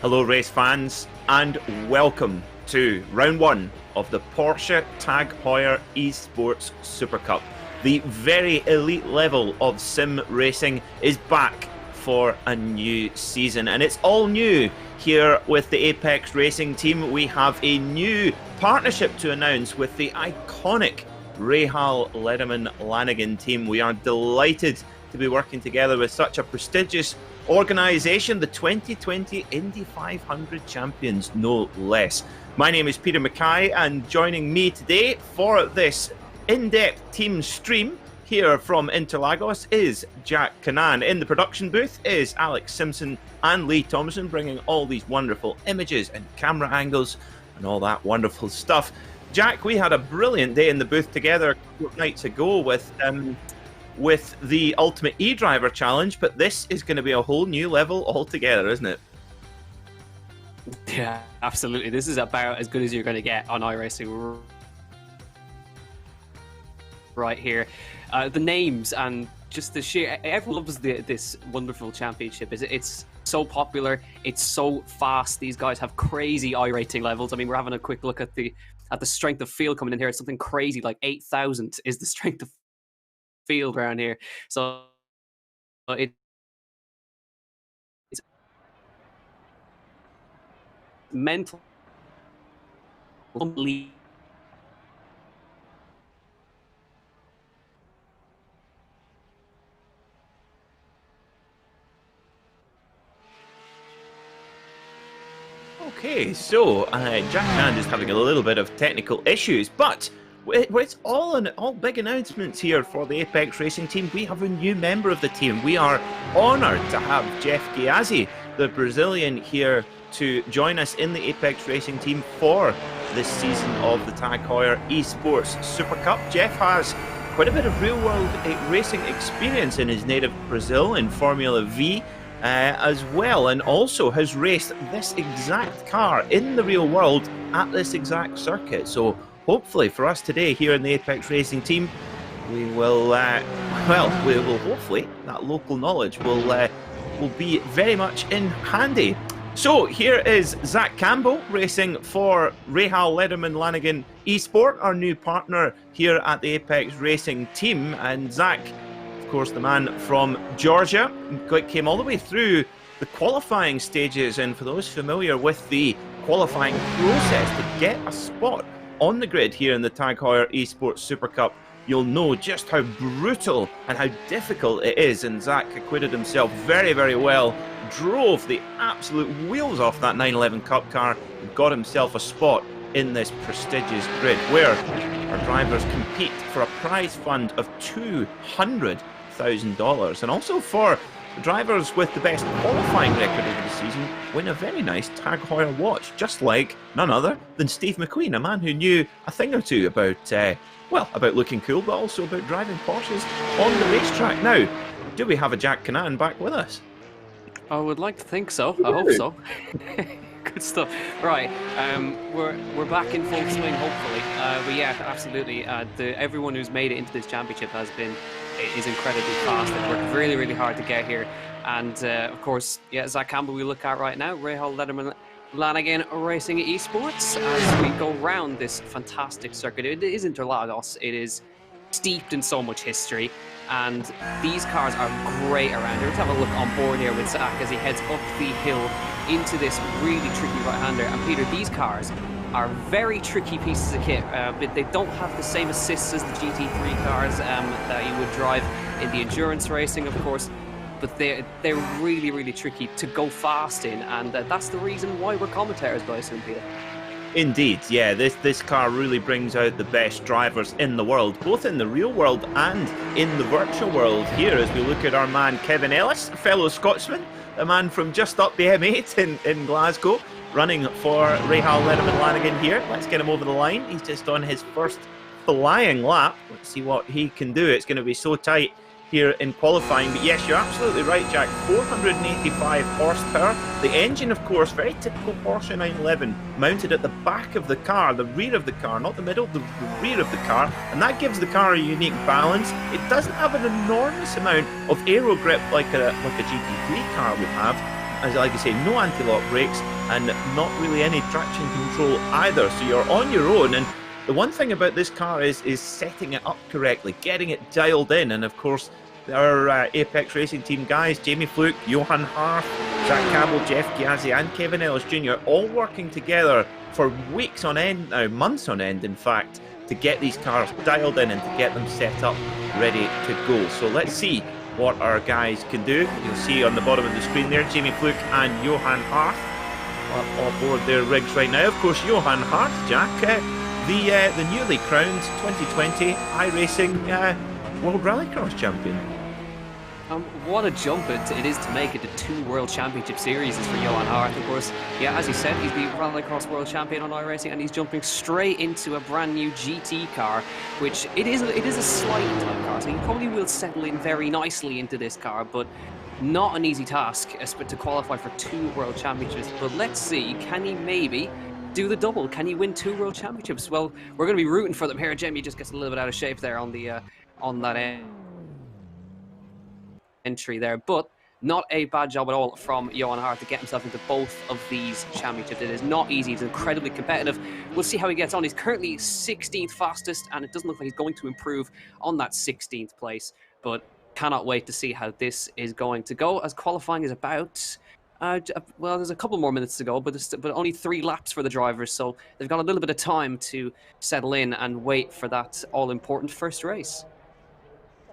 Hello race fans and welcome to round one of the Porsche Tag Heuer eSports Supercup. The very elite level of sim racing is back for a new season, and it's all new here with the Apex Racing team. We have a new partnership to announce with the iconic RLL Feature team. We are delighted to be working together with such a prestigious organisation, the 2020 Indy 500 champions, no less. My name is Peter Mackay, and joining me today for this in-depth team stream here from Interlagos is Jack Cannan. In the production booth is Alex Simpson and Lee Thompson, bringing all these wonderful images and camera angles and all that wonderful stuff. Jack, we had a brilliant day in the booth together a couple of nights ago with the Ultimate E-Driver Challenge, but this is going to be a whole new level altogether, isn't it? Yeah, absolutely. This is about as good as you're going to get on iRacing right here. The names and just the sheer... Everyone loves this wonderful championship. It's so popular. It's so fast. These guys have crazy iRating levels. I mean, we're having a quick look at the strength of field coming in here. It's something crazy, like 8,000 is the strength of field around here. So it's mental. Okay, so Jack Cannan is having a little bit of technical issues, but it's all big announcements here for the Apex Racing team. We have a new member of the team. We are honoured to have Jeff Giazzi, the Brazilian, here to join us in the Apex Racing team for this season of the Tag Heuer eSports Super Cup. Jeff has quite a bit of real-world racing experience in his native Brazil in Formula V as well, and also has raced this exact car in the real world at this exact circuit. So hopefully for us today here in the Apex Racing team, we will, hopefully that local knowledge will be very much in handy. So here is Zach Campbell racing for Rahal Lederman Lanigan Esport, our new partner here at the Apex Racing team. And Zach, of course, the man from Georgia, came all the way through the qualifying stages. And for those familiar with the qualifying process to get a spot on the grid here in the Tag Heuer eSports Super Cup, you'll know just how brutal and how difficult it is. And Zach acquitted himself very, very well, drove the absolute wheels off that 911 Cup car, and got himself a spot in this prestigious grid where our drivers compete for a prize fund of $200,000, and also for the drivers with the best qualifying record of the season win a very nice Tag Heuer watch, just like none other than Steve McQueen, a man who knew a thing or two about looking cool, but also about driving Porsches on the racetrack. Now, do we have a Jack Cannan back with us? I would like to think so. I hope so. Good stuff. Right, we're back in full swing, hopefully. But yeah, absolutely. Everyone who's made it into this championship is incredibly fast. They've worked really, really hard to get here. And of course, yeah, Zach Campbell we look at right now, Rahal Lederman Lanigan Racing Esports, as we go round this fantastic circuit. It is Interlagos. It is steeped in so much history, and these cars are great around here. Let's have a look on board here with Zach as he heads up the hill into this really tricky right-hander. And Peter, these cars are very tricky pieces of kit, but they don't have the same assists as the GT3 cars that you would drive in the endurance racing, of course. But they're really, really tricky to go fast in, and that's the reason why we're commentators, by assume, Peter. Indeed, yeah, this car really brings out the best drivers in the world, both in the real world and in the virtual world here, as we look at our man Kevin Ellis, a fellow Scotsman, a man from just up the M8 in Glasgow, running for Rahal Lederman Lanigan here. Let's get him over the line. He's just on his first flying lap. Let's see what he can do. It's going to be so tight here in qualifying. But yes, you're absolutely right, Jack. 485 horsepower. The engine, of course, very typical Porsche 911, mounted at the back of the car, the rear of the car, not the middle, the rear of the car, and that gives the car a unique balance. It doesn't have an enormous amount of aero grip like a GT3 car would have, as like I say, no anti-lock brakes and not really any traction control either. So you're on your own, and the one thing about this car is setting it up correctly, getting it dialed in. And of course, our Apex Racing Team guys, Jamie Fluke, Johan Harf, Zach Campbell, Jeff Giazzi and Kevin Ellis Jr. all working together for weeks on end now, months on end in fact, to get these cars dialed in and to get them set up ready to go. So let's see what our guys can do. You'll see on the bottom of the screen there, Jamie Fluke and Johan Harf are aboard their rigs right now. Of course, Johan Harf, Jack, the newly crowned 2020 iRacing World Rallycross champion. What a jump it is to make it to 2 World Championship Series for Johan Hart, of course. Yeah, as he said, he's the Rallycross World Champion on iRacing, and he's jumping straight into a brand new GT car, which it is a sliding type car, so he probably will settle in very nicely into this car, but not an easy task to qualify for 2 World Championships. But let's see, can he maybe do the double? Can he win 2 World Championships? Well, we're going to be rooting for them here. Jamie just gets a little bit out of shape there on the on that entry there, but not a bad job at all from Johan Hart to get himself into both of these championships. It is not easy. It's incredibly competitive. We'll see how he gets on. He's currently 16th fastest, and it doesn't look like he's going to improve on that 16th place, but cannot wait to see how this is going to go, as qualifying is about well, there's a couple more minutes to go, but only 3 laps for the drivers, so they've got a little bit of time to settle in and wait for that all-important first race.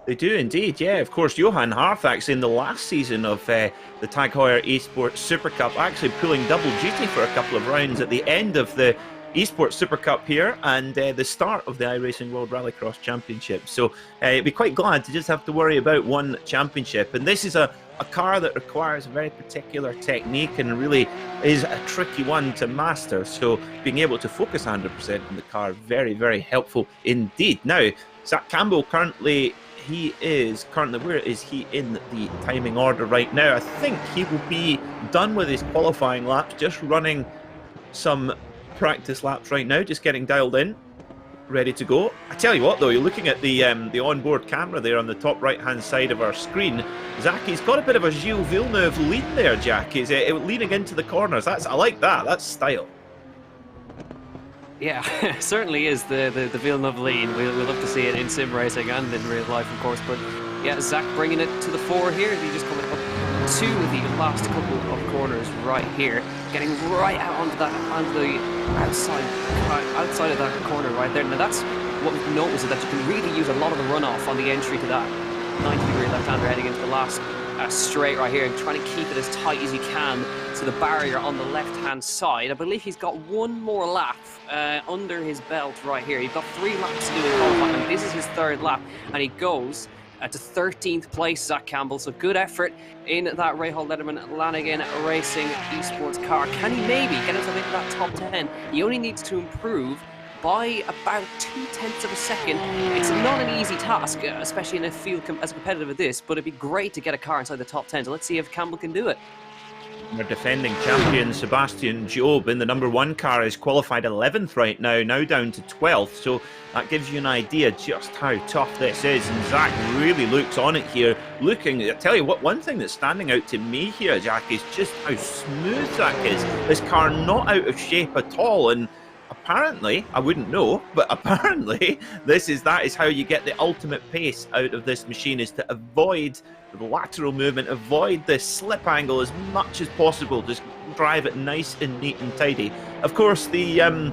They do indeed, yeah. Of course, Johan Harf, actually, in the last season of the Tag Heuer eSports Supercup, actually pulling double duty for a couple of rounds at the end of the eSports Supercup here and the start of the iRacing World Rallycross Championship. So you'd be quite glad to just have to worry about one championship. And this is a car that requires a very particular technique and really is a tricky one to master. So being able to focus 100% on the car, very, very helpful indeed. Now, Zach Campbell currently, where is he in the timing order right now? I think he will be done with his qualifying laps, just running some practice laps right now, just getting dialed in, ready to go. I tell you what though, you're looking at the onboard camera there on the top right hand side of our screen. Zacky's got a bit of a Gilles Villeneuve lead there, Jack. He's leaning into the corners. I like that. That's style. Yeah, certainly is the Villeneuve lead. We'll love to see it in sim racing and in real life, of course. But yeah, Zach bringing it to the fore here. He's just coming up to the last couple of corners right here, getting right out onto the outside of that corner right there. Now that's what we've noticed, is that you can really use a lot of the runoff on the entry to that 90-degree left-hander heading into the last straight right here, and trying to keep it as tight as you can to the barrier on the left-hand side. I believe he's got 1 more lap under his belt right here. He's got 3 laps to do in qualifying, and this is his 3rd lap, and he goes to 13th place, Zach Campbell. So good effort in that Rahal Letterman Lanigan Racing eSports car. Can he maybe get himself into that top 10? He only needs to improve by about 0.2 of a second. It's not an easy task, especially in a field as competitive as this, but it'd be great to get a car inside the top 10. So let's see if Campbell can do it. Our defending champion Sebastian Job in the number 1 car is qualified 11th right now down to 12th. So that gives you an idea just how tough this is. And Zach really looks on it here. I tell you what, one thing that's standing out to me here, Jack, is just how smooth Zach is. This car not out of shape at all. And apparently, I wouldn't know, but apparently that is how you get the ultimate pace out of this machine, is to avoid the lateral movement, avoid the slip angle as much as possible, just drive it nice and neat and tidy. Of course, the other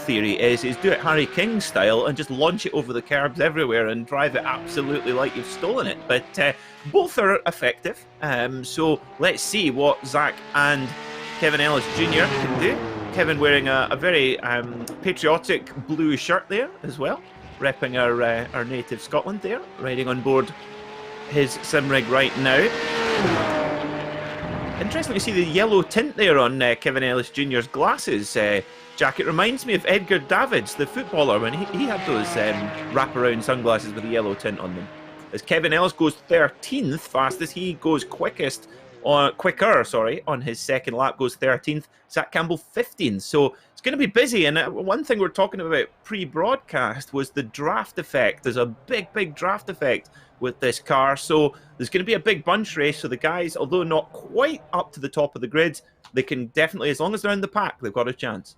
theory is do it Harry King style and just launch it over the curbs everywhere and drive it absolutely like you've stolen it. But both are effective, so let's see what Zach and Kevin Ellis Jr. can do. Kevin wearing a very patriotic blue shirt there as well, repping our native Scotland there, riding on board his sim rig right now. Interesting to see the yellow tint there on Kevin Ellis Jr.'s glasses, Jack. It reminds me of Edgar Davids, the footballer, when he had those wraparound sunglasses with a yellow tint on them. As Kevin Ellis goes 13th fastest, he goes quickest quicker, sorry, on his second lap, goes 13th. Zach Campbell 15th. So it's going to be busy. And one thing we're talking about pre-broadcast was the draft effect. There's a big draft effect with this car. So there's going to be a big bunch race. So the guys, although not quite up to the top of the grid, they can definitely, as long as they're in the pack, they've got a chance.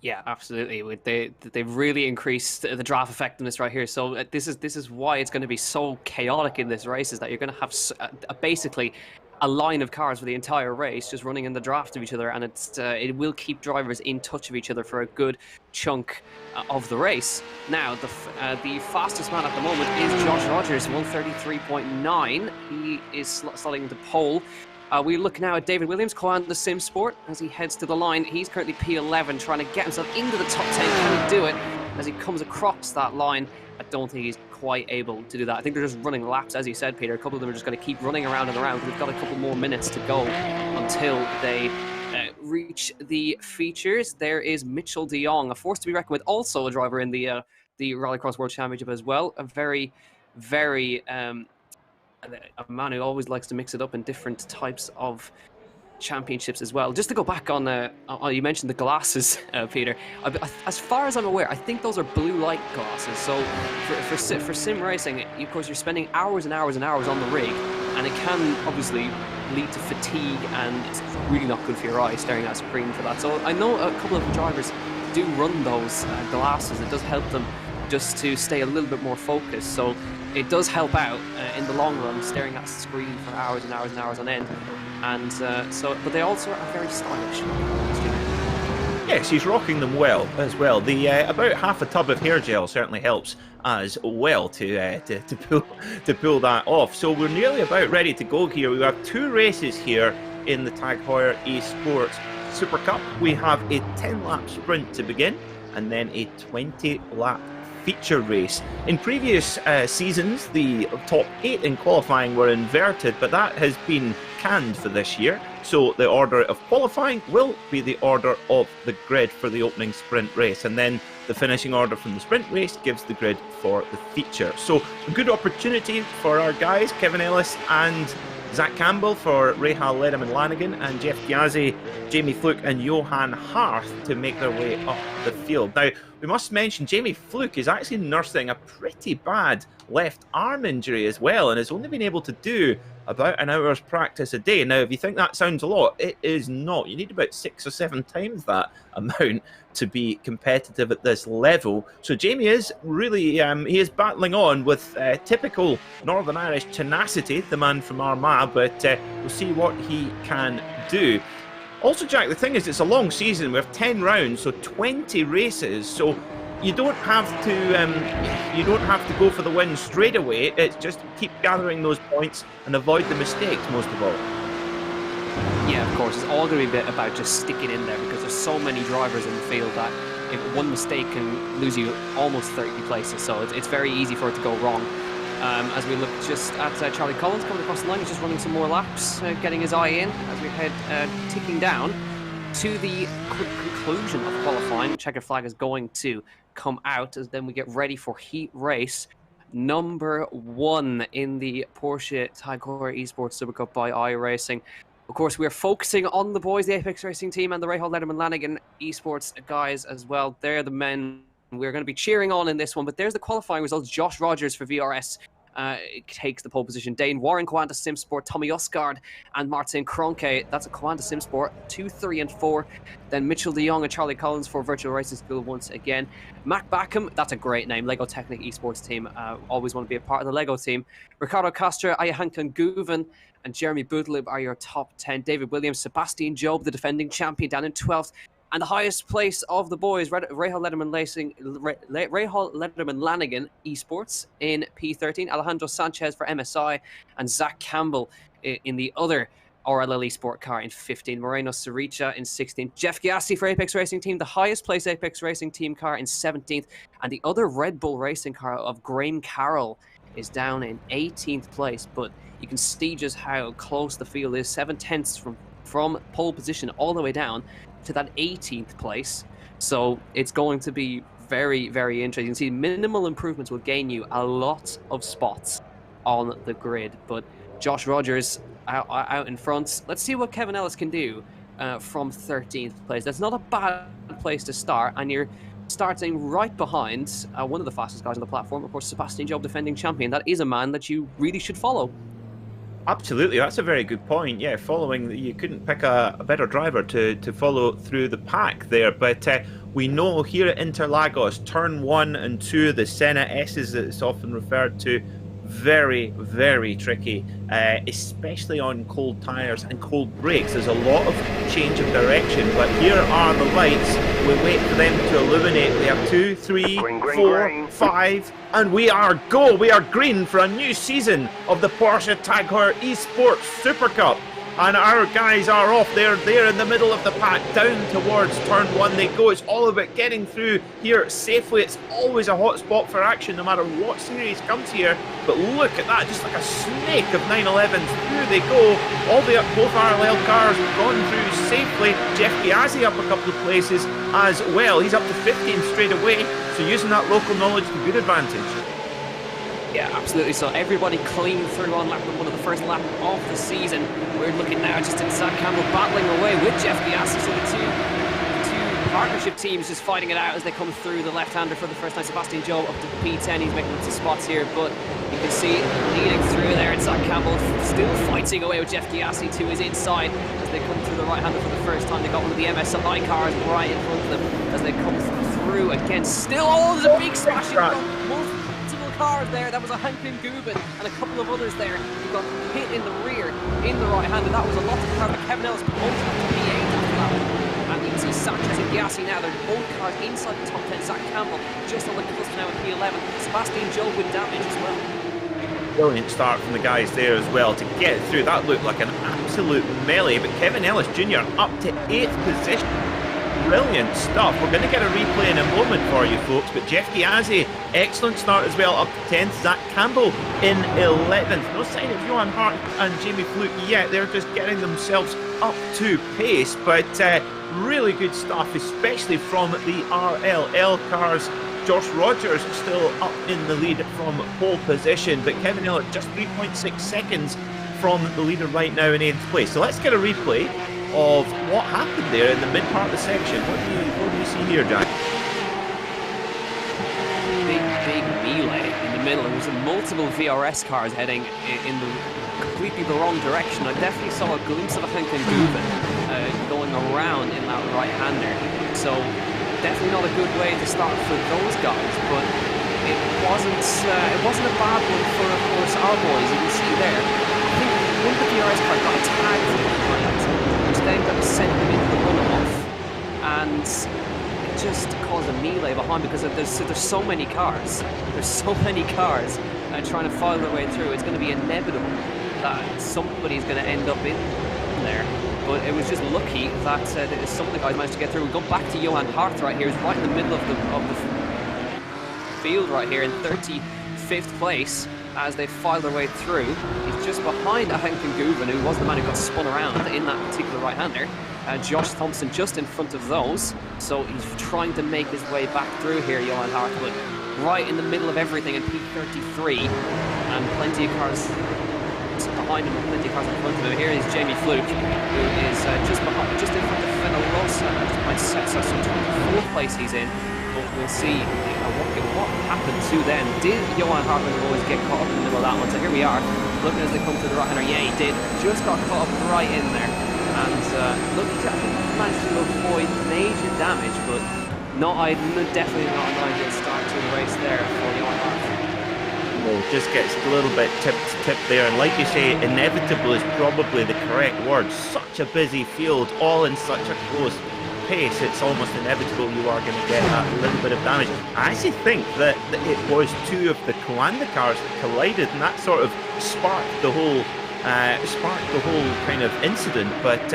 Yeah, absolutely. They've really increased the draft effectiveness right here. So this is why it's going to be so chaotic in this race, is that you're going to have basically a line of cars for the entire race just running in the draft of each other, and it will keep drivers in touch of each other for a good chunk of the race. Now, the fastest man at the moment is Josh Rogers, 133.9. He is slotting into pole. We look now at David Williams, Coanda Sim Sport, as he heads to the line. He's currently P11, trying to get himself into the top 10. Can he do it? As he comes across that line, I don't think he's quite able to do that. I think they're just running laps, as you said, Peter. A couple of them are just going to keep running around and around, because they've got a couple more minutes to go until they reach the features. There is Mitchell de Jong, a force to be reckoned with, also a driver in the Rallycross World Championship as well. A very a man who always likes to mix it up in different types of championships as well. Just to go back on, you mentioned the glasses, Peter. As far as I'm aware, I think those are blue light glasses. So for sim racing, of course, you're spending hours and hours and hours on the rig, and it can obviously lead to fatigue, and it's really not good for your eyes staring at a screen for that. So I know a couple of drivers do run those glasses. It does help them just to stay a little bit more focused. So it does help out in the long run, staring at a screen for hours and hours and hours on end. And but they also are very stylish. Yes, he's rocking them well as well. The about half a tub of hair gel certainly helps as well to pull that off. So we're nearly about ready to go here. We have two races here in the Tag Heuer eSports Supercup. We have a 10-lap sprint to begin, and then a 20-lap feature race. In previous seasons, the top 8 in qualifying were inverted, but that has been canned for this year. So the order of qualifying will be the order of the grid for the opening sprint race, and then the finishing order from the sprint race gives the grid for the feature. So a good opportunity for our guys, Kevin Ellis and Zach Campbell, for Rahal Lederman Lanigan and Jeff Gyasi, Jamie Fluke and Johan Harth to make their way up the field. Now, we must mention Jamie Fluke is actually nursing a pretty bad left arm injury as well, and has only been able to do about an hour's practice a day. Now, if you think that sounds a lot, it is not. You need about 6 or 7 times that amount to be competitive at this level. So Jamie is really, he is battling on with typical Northern Irish tenacity, the man from Armagh, but we'll see what he can do. Also, Jack, the thing is, it's a long season. We have 10 rounds, so 20 races. So you don't have to go for the win straight away. It's just keep gathering those points and avoid the mistakes most of all. Yeah, of course. It's all going to be about just sticking in there, because there's so many drivers in the field that if one mistake can lose you almost 30 places. So it's very easy for it to go wrong. As we look just at Charlie Collins coming across the line, he's just running some more laps, getting his eye in as we head ticking down to the conclusion of qualifying. Checkered flag is going to come out as then we get ready for heat race number 1 in the Porsche Tag Heuer eSports Supercup by iRacing. Of course, we are focusing on the boys, the Apex Racing team, and the Rahal Lederman Lanigan eSports guys as well. They're the men we're going to be cheering on in this one. But there's the qualifying results. Josh Rogers for VRS takes the pole position. Dane Warren, Coanda Sim Sport, Tommy Osgard, and Martin Kronke. That's a Coanda Sim Sport, 2, 3, and 4. Then Mitchell de Jong and Charlie Collins for Virtual Racing School once again. Mac Backham, that's a great name. Lego Technic eSports team. Always want to be a part of the Lego team. Ricardo Castro, Ayahankan Guven, and Jeremy Boudlib are your top 10. David Williams, Sebastian Job, the defending champion, down in 12th. And the highest place of the boys, Rahal Lederman Lanigan eSports in P13. Alejandro Sanchez for MSI, and Zach Campbell in the other RLL Esport car in 15. Moreno Saricha in 16. Jeff Gyasi for Apex Racing Team, the highest place Apex Racing Team car in 17th. And the other Red Bull Racing car of Graham Carroll is down in 18th place. But you can see just how close the field is. 7/10 from pole position all the way down to that 18th place. So it's going to be very, very interesting. You can see minimal improvements will gain you a lot of spots on the grid, but Josh Rogers out in front. Let's see what Kevin Ellis can do from 13th place. That's not a bad place to start, and you're starting right behind one of the fastest guys on the platform, of course, Sebastian Job, defending champion. That is a man that you really should follow. Absolutely, that's a very good point. Yeah, following, you couldn't pick a better driver to follow through the pack there. But we know here at Interlagos, turn 1 and 2, the Senna S's that it's often referred to, very, very tricky, especially on cold tyres and cold brakes. There's a lot of change of direction, but here are the lights. We wait for them to illuminate. We have 2, 3, 4, 5, and we are go. We are green for a new season of the Porsche Tag Heuer eSports Supercup. And our guys are off. They're there in the middle of the pack, down towards turn 1 they go. It's all about getting through here safely. It's always a hot spot for action, no matter what series comes here. But look at that, just like a snake of 911s. Through they go. All the both RLL cars gone through safely. Jeff Biazzi up a couple of places as well. He's up to 15 straight away. So using that local knowledge to good advantage. Yeah, absolutely. So everybody clean through on lap one of the first lap of the season. We're looking now just at Zach Campbell battling away with Jeff Biassi. So the two partnership teams just fighting it out as they come through. The left-hander for the first time, Sebastian Joe, up to P10. He's making some spots here, but you can see leading through there. And Zach Campbell still fighting away with Jeff Biassi to his inside as they come through the right-hander for the first time. They got one of the MSI cars right in front of them as they come through again. Still, oh, there's a big smash in cars there. That was a Hankin Gubin and a couple of others there who got hit in the rear in the right hand, and that was a lot of cars. Kevin Ellis ultimately to P8 after that one. And you can see Sanchez and Biassi now. They're both cars inside the top 10. Zach Campbell just on the cusp now at P11. Sebastian Joe with damage as well. Brilliant start from the guys there as well to get through. That looked like an absolute melee, but Kevin Ellis Jr. up to 8th position. Brilliant stuff. We're going to get a replay in a moment for you folks, but Jeff Biazzi, excellent start as well, up to 10th. Zach Campbell in 11th. No sign of Johan Hart and Jamie Fluke yet. They're just getting themselves up to pace, but really good stuff, especially from the RLL cars. Josh Rogers still up in the lead from pole position, but Kevin Ellis just 3.6 seconds from the leader right now in 8th place. So let's get a replay of what happened there in the mid part of the section. What do you see here, Jack? Big melee in the middle. There was multiple VRS cars heading in completely the wrong direction. I definitely saw a glimpse of a Hankin Gubin going around in that right-hander. So definitely not a good way to start for those guys, but it wasn't a bad one for, of course, our boys. You can see there, I think one of the VRS cars got a tag from behind, which then got sent them into the runoff, and it just caused a melee behind because there's so many cars. There's so many cars trying to file their way through. It's going to be inevitable that somebody's going to end up in there. But it was just lucky that some of the guys managed to get through. We go back to Johan Hart right here. He's right in the middle of the field right here in 35th place as they file their way through. He's just behind Hankin Gubin, who was the man who got spun around in that particular right-hander. Josh Thompson just in front of those. So he's trying to make his way back through here, Johan Hart, but right in the middle of everything in P33. And plenty of cars behind him, plenty of cars in front of him. Here is Jamie Fluke, who is just in front of Fenerosa. So 24th place he's in, but we'll see what happened to them. Did Johan Hartman always get caught up in the middle of that one? So here we are, looking as they come to the right-hander. Yeah, he did. Just got caught up right in there, and look, he managed to avoid major damage, but definitely not an ideal start to the race there for Johan Hartman. Just gets a little bit tipped there, and like you say, inevitable is probably the correct word. Such a busy field, all in such a close pace, it's almost inevitable you are going to get that little bit of damage. I actually think that it was two of the Coanda cars that collided, and that sort of sparked the whole kind of incident. But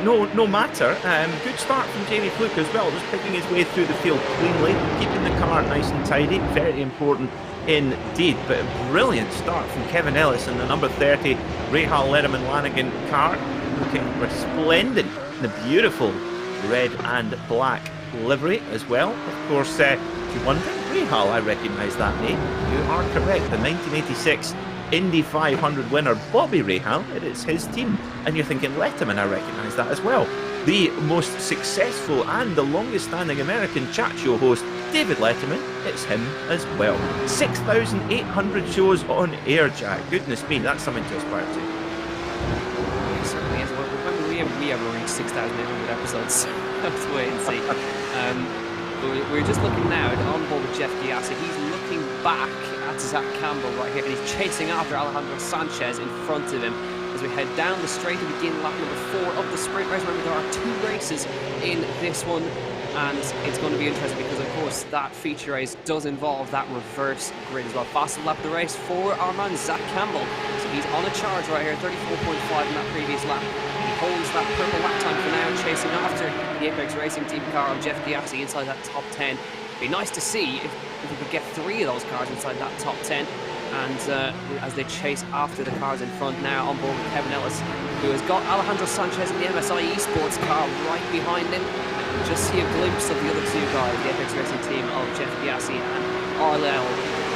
no matter. Good start from Jamie Fluke as well, just picking his way through the field cleanly, keeping the car nice and tidy. Very important indeed, but a brilliant start from Kevin Ellis in the number 30 Rahal Letterman Lanigan car, looking resplendent in the beautiful red and black livery as well. Of course, if you're wondering, Rahal, I recognise that name. You are correct. The 1986 Indy 500 winner Bobby Rahal, it is his team. And you're thinking, Letterman, I recognise that as well. The most successful and the longest standing American chat show host, David Letterman, it's him as well. 6,800 shows on air, Jack. Goodness me, that's something to aspire to. It certainly is. When we ever reach 6,800 episodes, let's wait and see. We're just looking now on board with Jeff Giassi. He's looking back at Zach Campbell right here, and he's chasing after Alejandro Sanchez in front of him as we head down the straight to begin lap number 4 of the sprint race. Remember, there are 2 races in this one, and it's going to be interesting because, of course, that feature race does involve that reverse grid as well. Fastest lap of the race for our man Zach Campbell. So he's on a charge right here, 34.5 in that previous lap. He holds that purple lap time for now, chasing after the Apex Racing Team car of Jeff Giassi inside that top 10. It'd be nice to see if we could get 3 of those cars inside that top 10. And as they chase after the cars in front now, on board with Kevin Ellis, who has got Alejandro Sanchez in the MSI eSports car right behind him. Just see a glimpse of the other 2 guys, the Apex Racing team of Jeff Giassi and RLL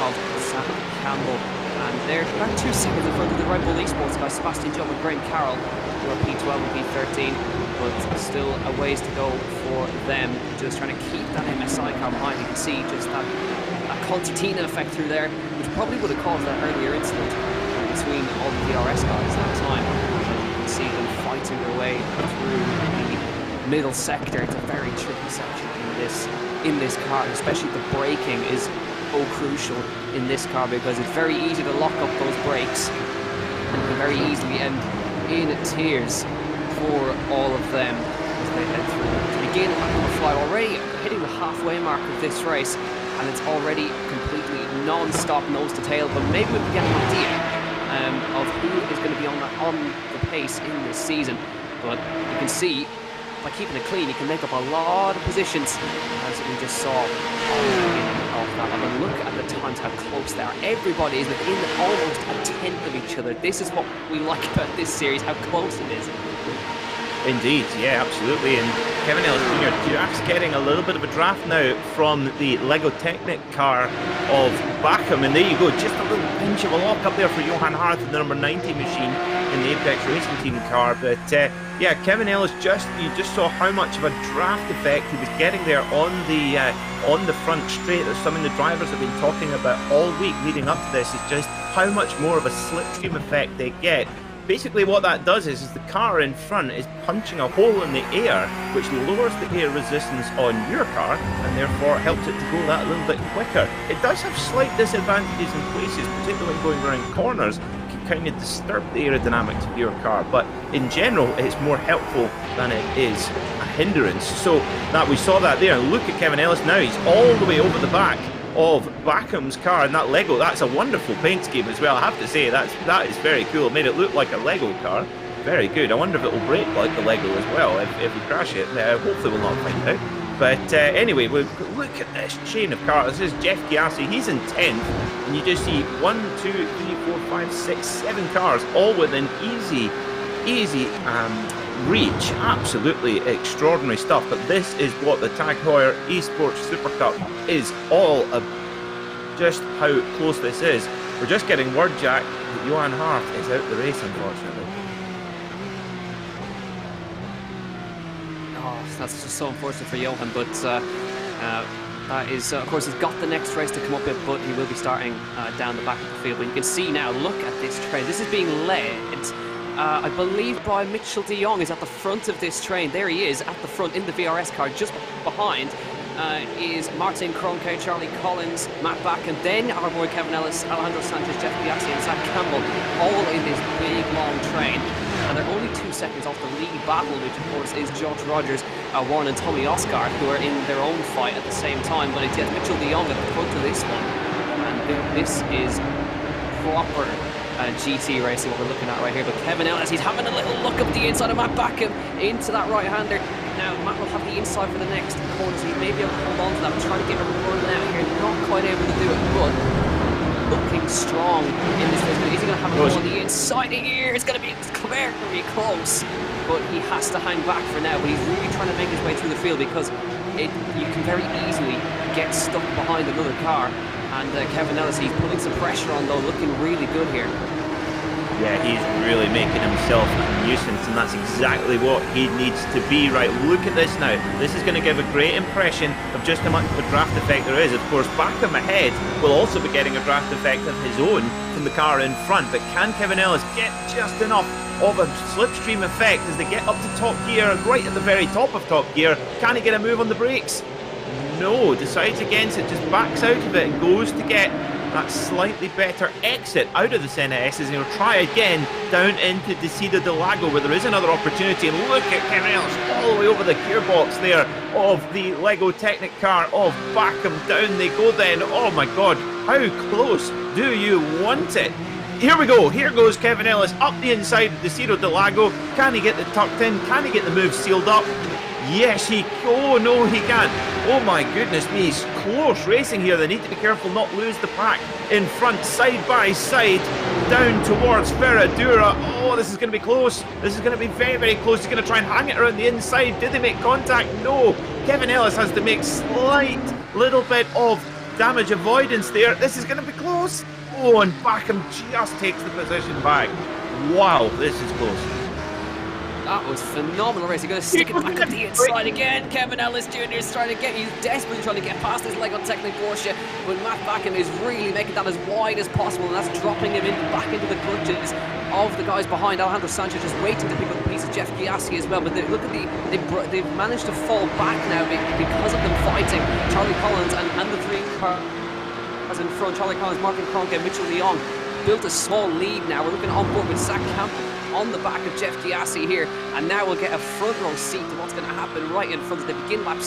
of Sam Campbell. And they're about 2 seconds in front of the Red Bull eSports guys, Sebastian Job and Graham Carroll, who are P12 and P13, but still a ways to go for them. Just trying to keep that MSI car behind. You can see just that concertina effect through there, which probably would have caused that earlier incident between all the DRS guys at that time. You can see them fighting their way through the middle sector. It's a very tricky section in this car, especially the braking is so crucial in this car because it's very easy to lock up those brakes and can very easily end in tears for all of them as they head through to begin lap number 5, already hitting the halfway mark of this race, and it's already completely non-stop nose to tail. But maybe we can get an idea of who is going to be on the pace in this season. But you can see, by keeping it clean, you can make up a lot of positions, as we just saw at the beginning of that. And look at the times, how close they are. Everybody is within almost a tenth of each other. This is what we like about this series, how close it is. Indeed, yeah, absolutely. And Kevin Ellis Jr. just getting a little bit of a draft now from the Lego Technic car of Backham. And there you go, just a little pinch of a lock up there for Johan Hart in the number 90 machine in the Apex Racing Team car. But yeah, Kevin Ellis, you just saw how much of a draft effect he was getting there on the front straight. That's something the drivers have been talking about all week leading up to this, is just how much more of a slipstream effect they get. Basically what that does is the car in front is punching a hole in the air, which lowers the air resistance on your car and therefore helps it to go that little bit quicker. It does have slight disadvantages in places, particularly when going around corners. It can kind of disturb the aerodynamics of your car, but in general it's more helpful than it is a hindrance. So that we saw that there, and look at Kevin Ellis now, he's all the way over the back of Backham's car, and that Lego, that's a wonderful paint scheme as well, I have to say. That is very cool. It made it look like a Lego car. Very good. I wonder if it will break like the Lego as well if we crash it. Hopefully we'll not find out. But anyway, we'll look at this chain of cars. This is Jeff Giassi, he's in 10th, and you just see 1, 2, 3, 4, 5, 6, 7 cars all within easy reach. Absolutely extraordinary stuff. But this is what the Tag Heuer eSports Supercup is all about. Just how close this is. We're just getting word, Jack, that Johan Hart is out the race, unfortunately. Oh, that's just so unfortunate for Johan, but that is, of course, he's got the next race to come up with, but he will be starting down the back of the field. But you can see now, look at this train. This is being led, I believe, by Mitchell de Jong is at the front of this train. There he is at the front in the VRS car. Just behind is Martin Kroenke, Charlie Collins, Matt Back, and then our boy Kevin Ellis, Alejandro Sanchez, Jeff Giassi, and Zach Campbell, all in this big, long train. And they're only 2 seconds off the lead battle, which of course is George Rogers, Warren and Tommy Oscar, who are in their own fight at the same time. But it's Mitchell de Jong at the front of this one. And this is proper GT racing, what we're looking at right here. But Kevin Ellis, he's having a little look up the inside of Matt Backham into that right-hander. Now Matt will have the inside for the next corner, so he may be able to hold on to that. Trying to get a run out here, not quite able to do it, but looking strong in this race. Is he going to have a run on the inside here? It's going to be very close, but he has to hang back for now. But he's really trying to make his way through the field because you can very easily get stuck behind another car. And Kevin Ellis, he's putting some pressure on though, looking really good here. Yeah, he's really making himself a nuisance, and that's exactly what he needs to be. Right, look at this now. This is going to give a great impression of just how much of a draft effect there is. Of course, Backham ahead will also be getting a draft effect of his own from the car in front, but can Kevin Ellis get just enough of a slipstream effect as they get up to top gear, right at the very top of top gear? Can he get a move on the brakes? No, decides against it, just backs out of it and goes to get that slightly better exit out of the Senna S's, and he'll try again down into Interlagos where there is another opportunity. And look at Kevin Ellis all the way over the gearbox there of the Lego Technic car of Backham. Down they go then. Oh my god, how close do you want it? Here we go, here goes Kevin Ellis up the inside of the Interlagos. Can he get the tucked in? Can he get the move sealed up? Yes, oh no, he can't. Oh my goodness me, he's close racing here. They need to be careful not lose the pack in front, side by side, down towards Ferradura. Oh, this is going to be close. This is going to be very, very close. He's going to try and hang it around the inside. Did they make contact? No. Kevin Ellis has to make slight little bit of damage avoidance there. This is going to be close. Oh, and Backham just takes the position back. Wow, this is close. That was phenomenal race. He's going to stick it back up the inside again. Kevin Ellis Jr. is trying to get, he's desperately trying to get past this Lego Technic Porsche, but Matt Backham is really making that as wide as possible, and that's dropping him back into the clutches of the guys behind. Alejandro Sanchez just waiting to pick up a piece of Jeff Giassi as well, but look at they've managed to fall back now because of them fighting. Charlie Collins and the three cars in front, Charlie Collins, Martin Kronk and Mitchell Leong, built a small lead now. We're looking on board with Zach Campbell on the back of Jeff Giassi here, and now we'll get a front row seat to what's going to happen right in front of the begin lap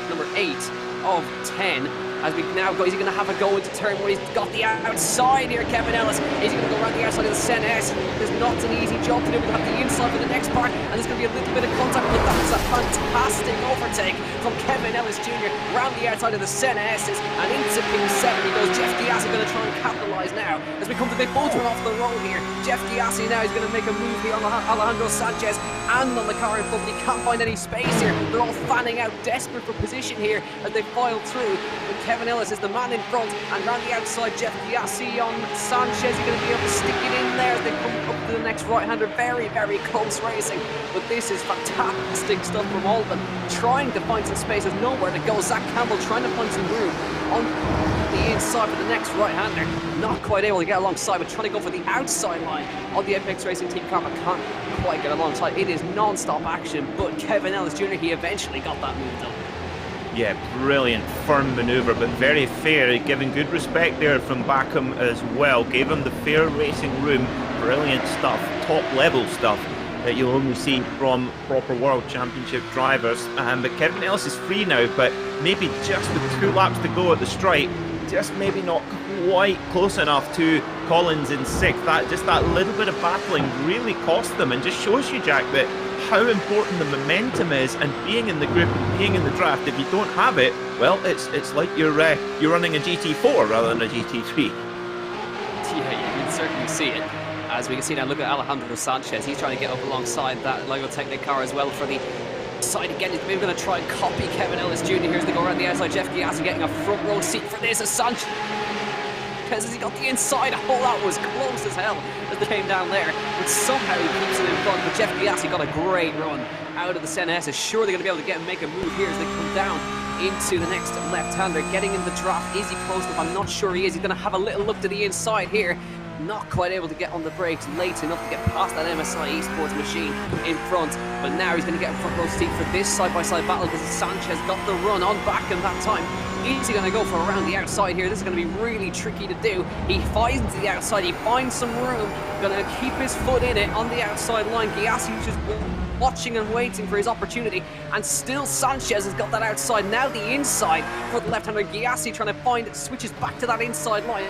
number 8 of 10. As we now go, is he going to have a go into turn where he's got the outside here, Kevin Ellis? Is he going to go around the outside of the Senna S? There's not an easy job to do. We'll have the inside for the next part, and there's going to be a little bit of contact, but that's a fantastic overtake from Kevin Ellis Jr. around the outside of the Senna S's and into P7. He goes. Jeff Giassi going to try and capitalise now as we come to, they both run off the roll here. Jeff Giassi now is going to make a move here on Alejandro Sanchez and on the car in front, but he can't find any space here. They're all fanning out, desperate for position here as they file through. But Kevin Ellis is the man in front, and around the outside, Jeff Giassi on Sanchez. He's going to be able to stick it in there as they come up to the next right-hander. Very, very close racing, but this is fantastic stuff from all of them. Trying to find some space, there's nowhere to go. Zach Campbell trying to find some room on the inside for the next right-hander. Not quite able to get alongside, but trying to go for the outside line of the Apex Racing Team car, but can't quite get alongside. It is non-stop action, but Kevin Ellis Jr., he eventually got that move done. Yeah, brilliant, firm manoeuvre, but very fair, giving good respect there from Backham as well. Gave him the fair racing room, brilliant stuff, top-level stuff that you'll only see from proper World Championship drivers. But Kevin Ellis is free now, but maybe just with 2 laps to go at the stripe, just maybe not quite close enough to Collins in 6th. That little bit of battling really cost them, and just shows you, Jack, that how important the momentum is, and being in the group and being in the draft. If you don't have it, well, it's like you're running a GT4 rather than a GT3. Yeah, you can certainly see it. As we can see now, look at Alejandro Sanchez. He's trying to get up alongside that Lego Technic car as well for the side again. He's maybe going to try and copy Kevin Ellis Jr. Here's the go around the outside. Jeff Giassi getting a front row seat for this as Sanchez. As he got the inside, oh, that was close as hell as they came down there, but somehow he keeps it in front. But Jeff Giassi got a great run out of the Senna S. Is sure they're going to be able to get and make a move here as they come down into the next left-hander, getting in the draft. Is he close enough? I'm not sure he is. He's going to have a little look to the inside here. Not quite able to get on the brakes late enough to get past that MSI eSports machine in front, but now he's going to get a front row seat for this side-by-side battle because Sanchez got the run on Backham that time. Is he going to go for around the outside here? This is going to be really tricky to do. He finds the outside, he finds some room, going to keep his foot in it on the outside line. Giassi just watching and waiting for his opportunity, and still Sanchez has got that outside. Now the inside for the left-hander. Giassi trying to find it, switches back to that inside line.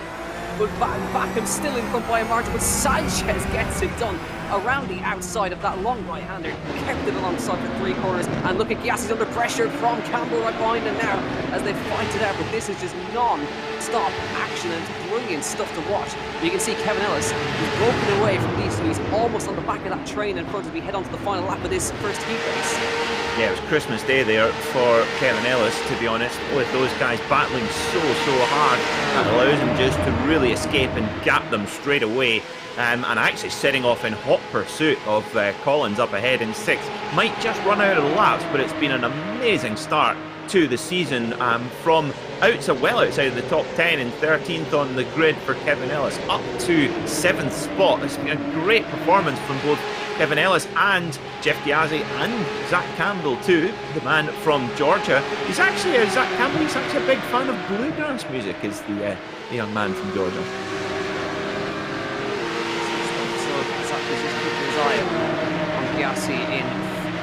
But Backham still in front by a margin, but Sanchez gets it done around the outside of that long right-hander, kept it alongside for 3 corners, and look at Giassi's under pressure from Campbell right behind him now as they fight it out, but this is just non-stop action and it's brilliant stuff to watch. You can see Kevin Ellis is broken away from these two. He's almost on the back of that train in front as we head on to the final lap of this first heat race. Yeah, it was Christmas Day there for Kevin Ellis, to be honest, with those guys battling so hard. That allows him just to really escape and gap them straight away. And actually setting off in hot pursuit of Collins up ahead in 6th. Might just run out of the laps, but it's been an amazing start to the season, from well outside of the top 10 and 13th on the grid for Kevin Ellis up to 7th spot. It's been a great performance from both Kevin Ellis and Jeff Ghiazzi and Zach Campbell too, the man from Georgia. He's actually, Zach Campbell, he's actually a big fan of bluegrass music, is the young man from Georgia. So Zach is just keeping his eye on Ghiazzi in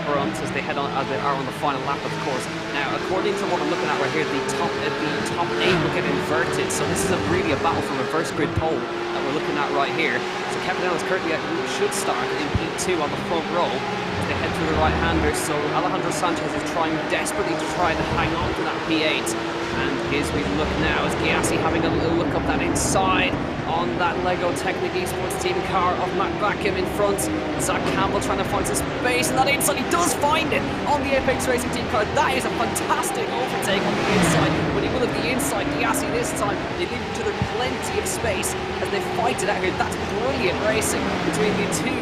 front as they head on, as they are on the final lap, of course. Now, according to what I'm looking at right here, the top 8 will get inverted. So this is really a battle for reverse grid pole that we're looking at right here. So Kevin Ellis currently should start in P2 on the front row as they head through the right-handers. So Alejandro Sanchez is trying desperately to try to hang on to that P8. And as we look now, is Ghiazzi having a little look up that inside on that Lego Technic eSports team car of Matt Backham in front. Zach Campbell trying to find some space, and that inside, he does find it on the Apex Racing team car. That is a fantastic overtake on the inside. When he will have the inside, Ghiazzi this time, they leave each other plenty of space as they fight it out here. That's brilliant racing between the two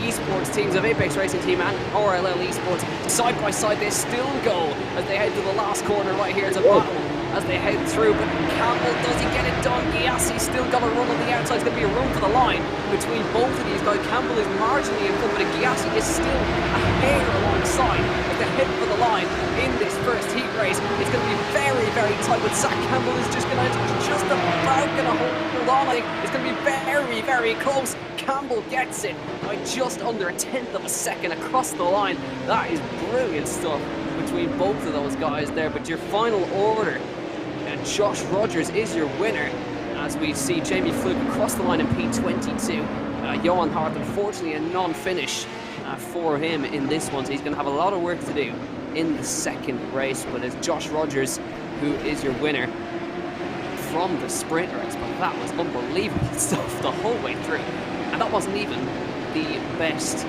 esports teams of Apex Racing Team and RLL Esports. Side by side they still go as they head to the last corner right here to battle as they head through, but Campbell, does he get it done? Ghiazzi still got a run on the outside. It's going to be a run for the line between both of these guys. Campbell is marginally in front, but Ghiazzi is still a hair alongside as they head for the line in this first heat race. It's going to be very tight, but Zach Campbell is just about going to hold on. I think it's going to be very close. Campbell gets it by just under a 1/10 of a second across the line. That is brilliant stuff between both of those guys there. But your final order, Josh Rogers is your winner as we see Jamie Fluke across the line in P22. Johan Hart, unfortunately a non-finish for him in this one, so he's going to have a lot of work to do in the second race. But it's Josh Rogers who is your winner from the sprint race. But that was unbelievable stuff the whole way through, and that wasn't even the best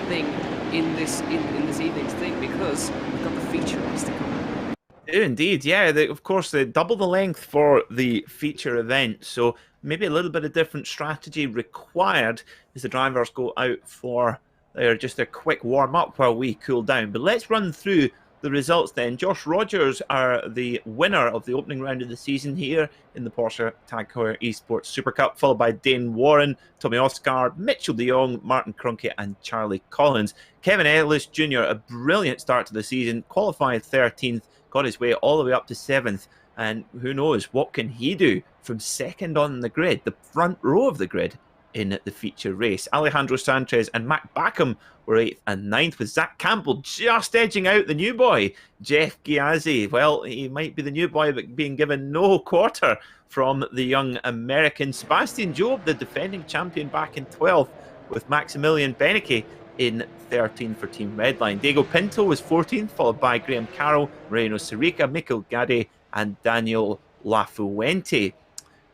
thing in this evening's thing, because we've got the feature race to come. Indeed, yeah. Of course, they double the length for the feature event, so maybe a little bit of different strategy required as the drivers go out for their quick warm-up while we cool down. But let's run through the results then. Josh Rogers are the winner of the opening round of the season here in the Porsche Tag Heuer eSports Supercup, followed by Dane Warren, Tommy Oscar, Mitchell de Jong, Martin Kroenke and Charlie Collins. Kevin Ellis Jr., a brilliant start to the season, qualified 13th, got his way all the way up to 7th, and who knows what can he do from 2nd on the grid, the front row of the grid in the feature race. Alejandro Sanchez and Matt Backham were 8th and 9th, with Zach Campbell just edging out the new boy, Jeff Ghiazzi. Well, he might be the new boy, but being given no quarter from the young American. Sebastian Job, the defending champion, back in 12th, with Maximilian Beneke in 13th for Team Redline. Diego Pinto was 14th, followed by Graham Carroll, Moreno Sirica, Mikel Gade, and Daniel Lafuente.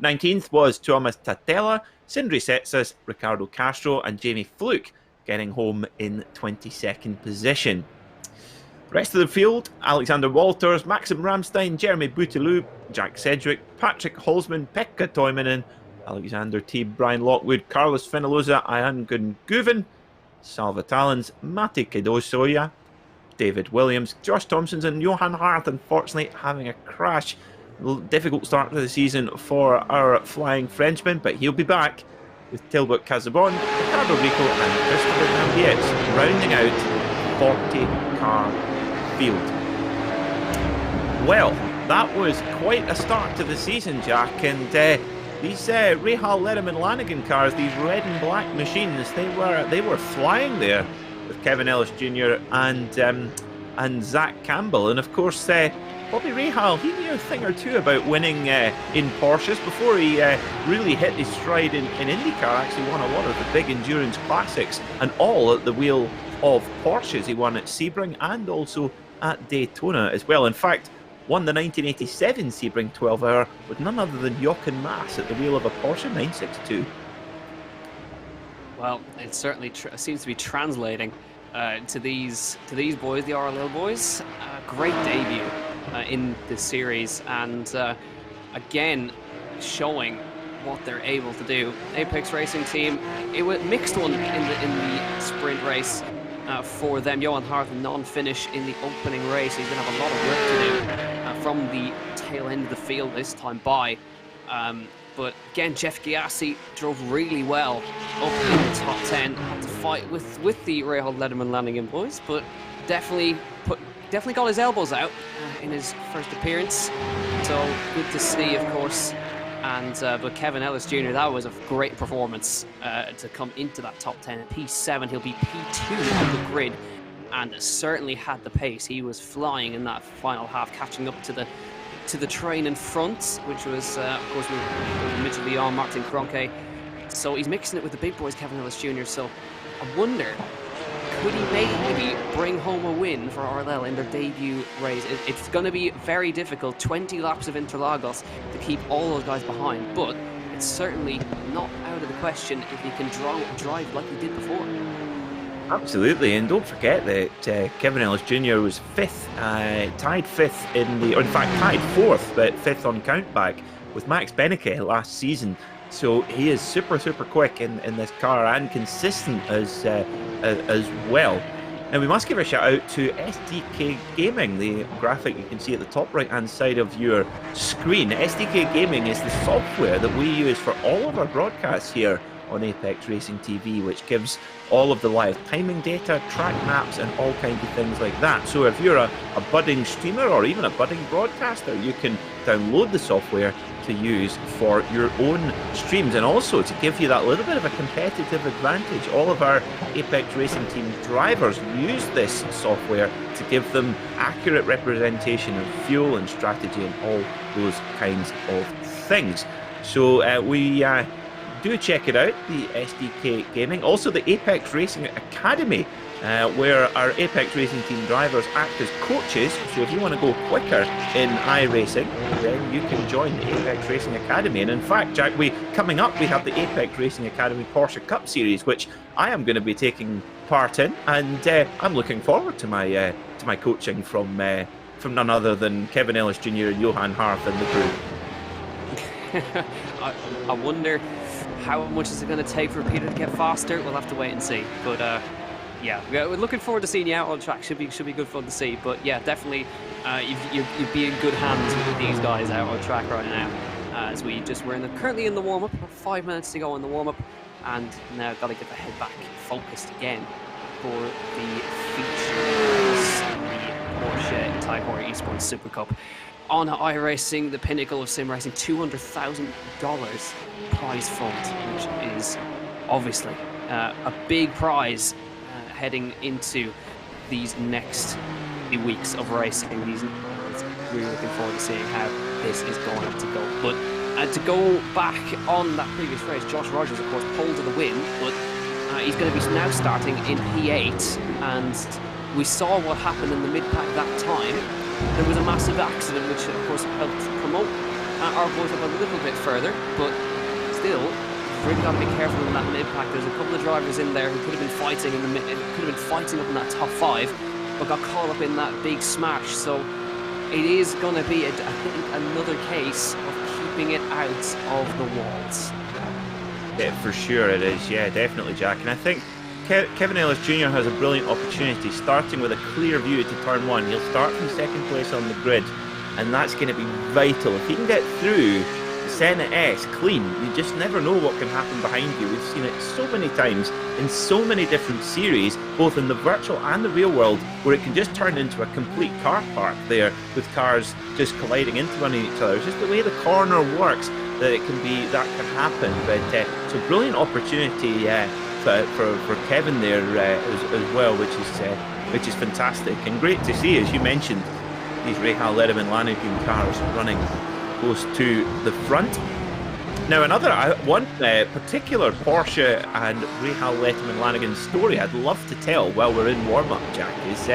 19th was Thomas Tatella, Sindri Setsas, Ricardo Castro, and Jamie Fluke getting home in 22nd position. The rest of the field: Alexander Walters, Maxim Ramstein, Jeremy Bouteloup, Jack Sedgwick, Patrick Holzman, Pekka Toiminen, Alexander T, Brian Lockwood, Carlos Fenaloza, Ian Gunguven, Salva Talens, Matti Kedosoya, David Williams, Josh Thompson, and Johan Hart, unfortunately having a crash. Difficult start to the season for our flying Frenchman, but he'll be back with Tilbert Casabon, Ricardo Rico and Christopher Nambietz rounding out 40-car field. Well, that was quite a start to the season, Jack, and these Rahal, Letterman, Lanigan cars, these red and black machines, they were flying there with Kevin Ellis Jr. and Zach Campbell, and of course Bobby Rahal, he knew a thing or two about winning in Porsches before he really hit his stride in IndyCar. Actually won a lot of the big endurance classics, and all at the wheel of Porsches. He won at Sebring and also at Daytona as well. In fact, won the 1987 Sebring 12-hour with none other than Jochen Mass at the wheel of a Porsche 962. Well, it certainly seems to be translating to these boys, the RLL boys. Great debut in this series, and again showing what they're able to do. Apex Racing team, it was mixed one in the sprint race for them. Johan Hart non-finish in the opening race. He's going to have a lot of work to do from the tail end of the field this time by. But again, Jeff Giassi drove really well up in the top 10. Had to fight with the Rahal Lederman Lanningen boys, but definitely got his elbows out in his first appearance. So good to see, of course. And but Kevin Ellis Jr., that was a great performance to come into that top 10. At P7, he'll be P2 on the grid, and certainly had the pace. He was flying in that final half, catching up to the train in front, which was, of course, with Mitchell Leon, Martin Kroenke. So he's mixing it with the big boys, Kevin Ellis Jr. So I wonder, could he maybe bring home a win for RLL in their debut race? It's going to be very difficult, 20 laps of Interlagos, to keep all those guys behind, but it's certainly not out of the question if he can drive like he did before. Absolutely, and don't forget that Kevin Ellis Jr. was fifth, tied fifth tied fourth, but fifth on countback with Max Beneke last season. So he is super quick in this car, and consistent as well. Now we must give a shout out to SDK Gaming, the graphic you can see at the top right hand side of your screen. SDK Gaming is the software that we use for all of our broadcasts here on Apex Racing TV, which gives all of the live timing data, track maps, and all kinds of things like that. So if you're a budding streamer or even a budding broadcaster, you can download the software to use for your own streams, and also to give you that little bit of a competitive advantage. All of our Apex Racing team drivers use this software to give them accurate representation of fuel and strategy and all those kinds of things. So we do check it out, the SDK Gaming. Also the Apex Racing Academy, where our Apex Racing team drivers act as coaches. So if you want to go quicker in iRacing, then you can join the Apex Racing Academy. And in fact, Jack, coming up we have the Apex Racing Academy Porsche Cup Series, which I am going to be taking part in, and I'm looking forward to my coaching from none other than Kevin Ellis Jr. and Johan Hart and the crew. I wonder how much is it going to take for Peter to get faster. We'll have to wait and see. But yeah, we're looking forward to seeing you out on track. Should be good fun to see. But yeah, definitely, you'd be in good hands with these guys out on track right now. As we're currently in the warm up. 5 minutes to go in the warm up, and now got to get the head back focused again for the features, the Porsche Tag Heuer eSports Supercup. On iRacing, the pinnacle of sim racing, $200,000 prize fund, which is obviously a big prize heading into these next few weeks of racing. We're looking forward to seeing how this is going to go. But to go back on that previous race, Josh Rogers, of course, pulled to the win, but he's going to be now starting in P8, and we saw what happened in the mid-pack that time. There was a massive accident, which of course helped promote our boys up a little bit further, but still, really got to be careful in that mid-pack. There's a couple of drivers in there who could have been fighting up in that top 5, but got caught up in that big smash. So it is going to be, I think, another case of keeping it out of the walls. Yeah, for sure it is. Yeah, definitely, Jack. And I think Kevin Ellis Jr. has a brilliant opportunity, starting with a clear view to turn 1. He'll start from second place on the grid, and that's going to be vital. If he can get through the Senna S clean, you just never know what can happen behind you. We've seen it so many times in so many different series, both in the virtual and the real world, where it can just turn into a complete car park there, with cars just colliding into one each other. It's just the way the corner works that can happen. But it's a brilliant opportunity for Kevin there as well, which is fantastic and great to see. As you mentioned, these Rahal Lederman Lanningen cars running close to the front. Now, one particular Porsche and Rahal Lederman Lanningen story I'd love to tell while we're in warm-up, Jack, is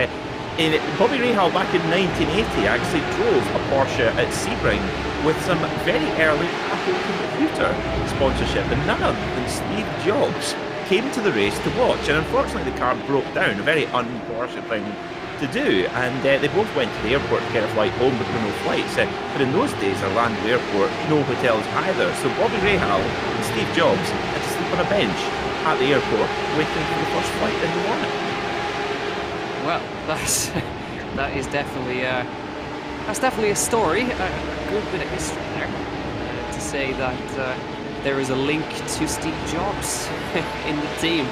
Bobby Rahal back in 1980 actually drove a Porsche at Sebring with some very early Apple computer sponsorship, and none other than Steve Jobs came to the race to watch, and unfortunately the car broke down, a very un-Porsche thing to do, and they both went to the airport to get a flight home, but there were no flights. But in those days, Orlando Airport, no hotels either, so Bobby Rahal and Steve Jobs had to sleep on a bench at the airport waiting for the first flight in the morning. Well, that is definitely a story, a good bit of history there, to say that there is a link to Steve Jobs in the team.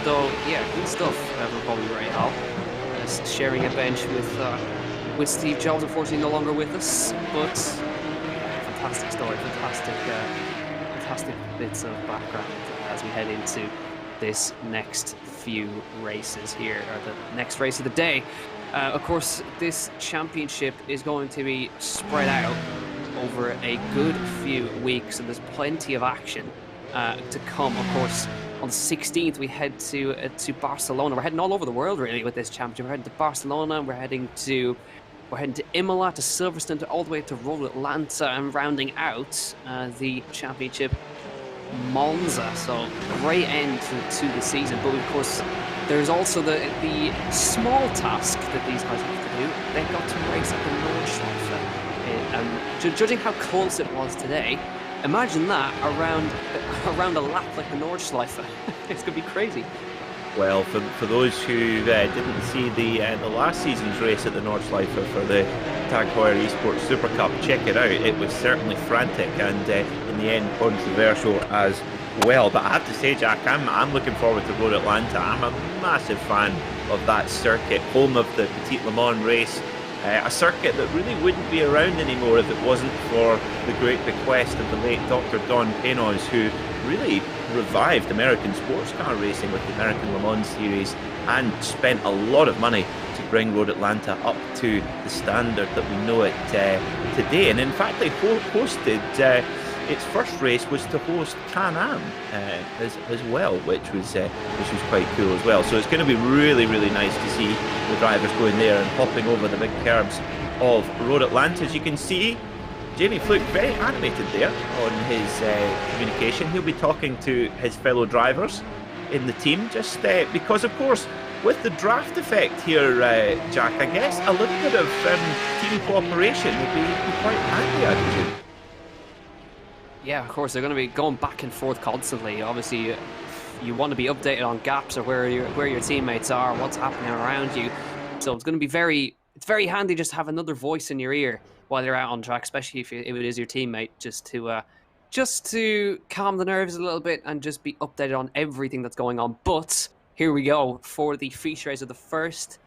Though, yeah, good stuff for Bobby Rahal. Sharing a bench with Steve Jobs, unfortunately no longer with us, but fantastic story, fantastic bits of background as we head into this next few races here, or the next race of the day. Of course, this championship is going to be spread out over a good few weeks, and there's plenty of action to come. Of course, on the 16th, we head to Barcelona. We're heading all over the world, really, with this championship. We're heading to Barcelona, we're heading to Imola, to Silverstone, all the way to Road Atlanta, and rounding out the championship, Monza. So, great end to the season. But, of course, there's also the small task that these guys have to do. They've got to race at the Nordschleife. Judging how close it was today, imagine that around a lap like the Nordschleife. It's going to be crazy. Well, for those who didn't see the last season's race at the Nordschleife for the Tag Heuer eSports Supercup, check it out. It was certainly frantic and in the end controversial as well. But I have to say, Jack, I'm looking forward to Road Atlanta. I'm a massive fan of that circuit, home of the Petit Le Mans race. A circuit that really wouldn't be around anymore if it wasn't for the great bequest of the late Dr. Don Penoz, who really revived American sports car racing with the American Le Mans series and spent a lot of money to bring Road Atlanta up to the standard that we know it today. And in fact, they hosted its first race was to host Can-Am as well, which was quite cool as well. So it's going to be really, really nice to see the drivers going there and hopping over the big curbs of Road Atlanta. As you can see, Jamie Fluke very animated there on his communication. He'll be talking to his fellow drivers in the team, just because, of course, with the draft effect here, Jack, I guess a little bit of team cooperation would be quite handy, I presume. Yeah, of course, they're going to be going back and forth constantly. Obviously, you want to be updated on gaps or where your teammates are, what's happening around you. So it's going to be very handy just to have another voice in your ear while you're out on track, especially if it is your teammate, just to calm the nerves a little bit and just be updated on everything that's going on. But here we go for the feature race of the first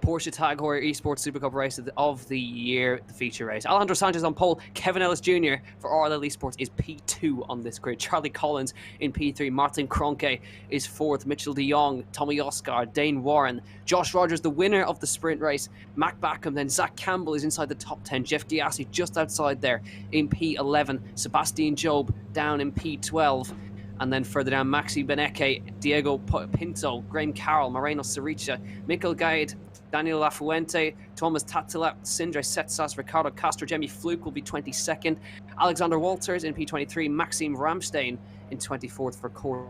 Porsche Tag Heuer eSports Supercup race of the year, the feature race. Alejandro Sanchez on pole, Kevin Ellis Jr. for RLL Esports is P2 on this grid. Charlie Collins in P3, Martin Kroenke is 4th, Mitchell de Jong, Tommy Oscar, Dane Warren, Josh Rogers, the winner of the sprint race, Mac Backham, then Zach Campbell is inside the top 10, Jeff Diassi just outside there in P11, Sebastian Job down in P12, and then further down, Maxi Beneke, Diego Pinto, Graham Carroll, Moreno Saricha, Mikkel Gaid, Daniel Lafuente, Thomas Tattila, Sindre Setsas, Ricardo Castro, Jamie Fluke will be 22nd, Alexander Walters in P23, Maxime Ramstein in 24th for Core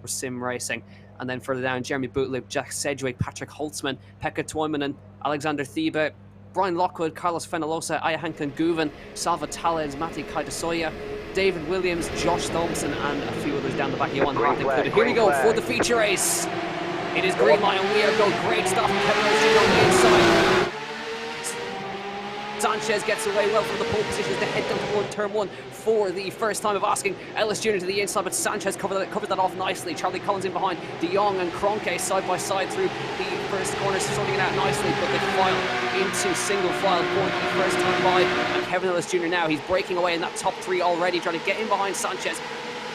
Sim Racing. And then further down, Jeremy Bootloop, Jack Sedgwick, Patrick Holtzman, Pekka Toivonen, Alexander Thiebe, Brian Lockwood, Carlos Fenalosa, Aya Hankin Guven, Salva Talens, Matti Kaitasoya, David Williams, Josh Thompson, and a few others down the back. Johan Hart included. Here we go for the feature race. It is green line and we are going. Great stuff from Kevin Ellis on the inside. Sanchez gets away well from the pole positions to head down toward turn 1 for the first time of asking. Ellis Jr. to the inside, but Sanchez covered that off nicely. Charlie Collins in behind. De Jong and Kroenke side by side through the first corner, sorting it out nicely, but they file into single file for the first time by. And Kevin Ellis Jr. now, he's breaking away in that top 3 already, trying to get in behind Sanchez.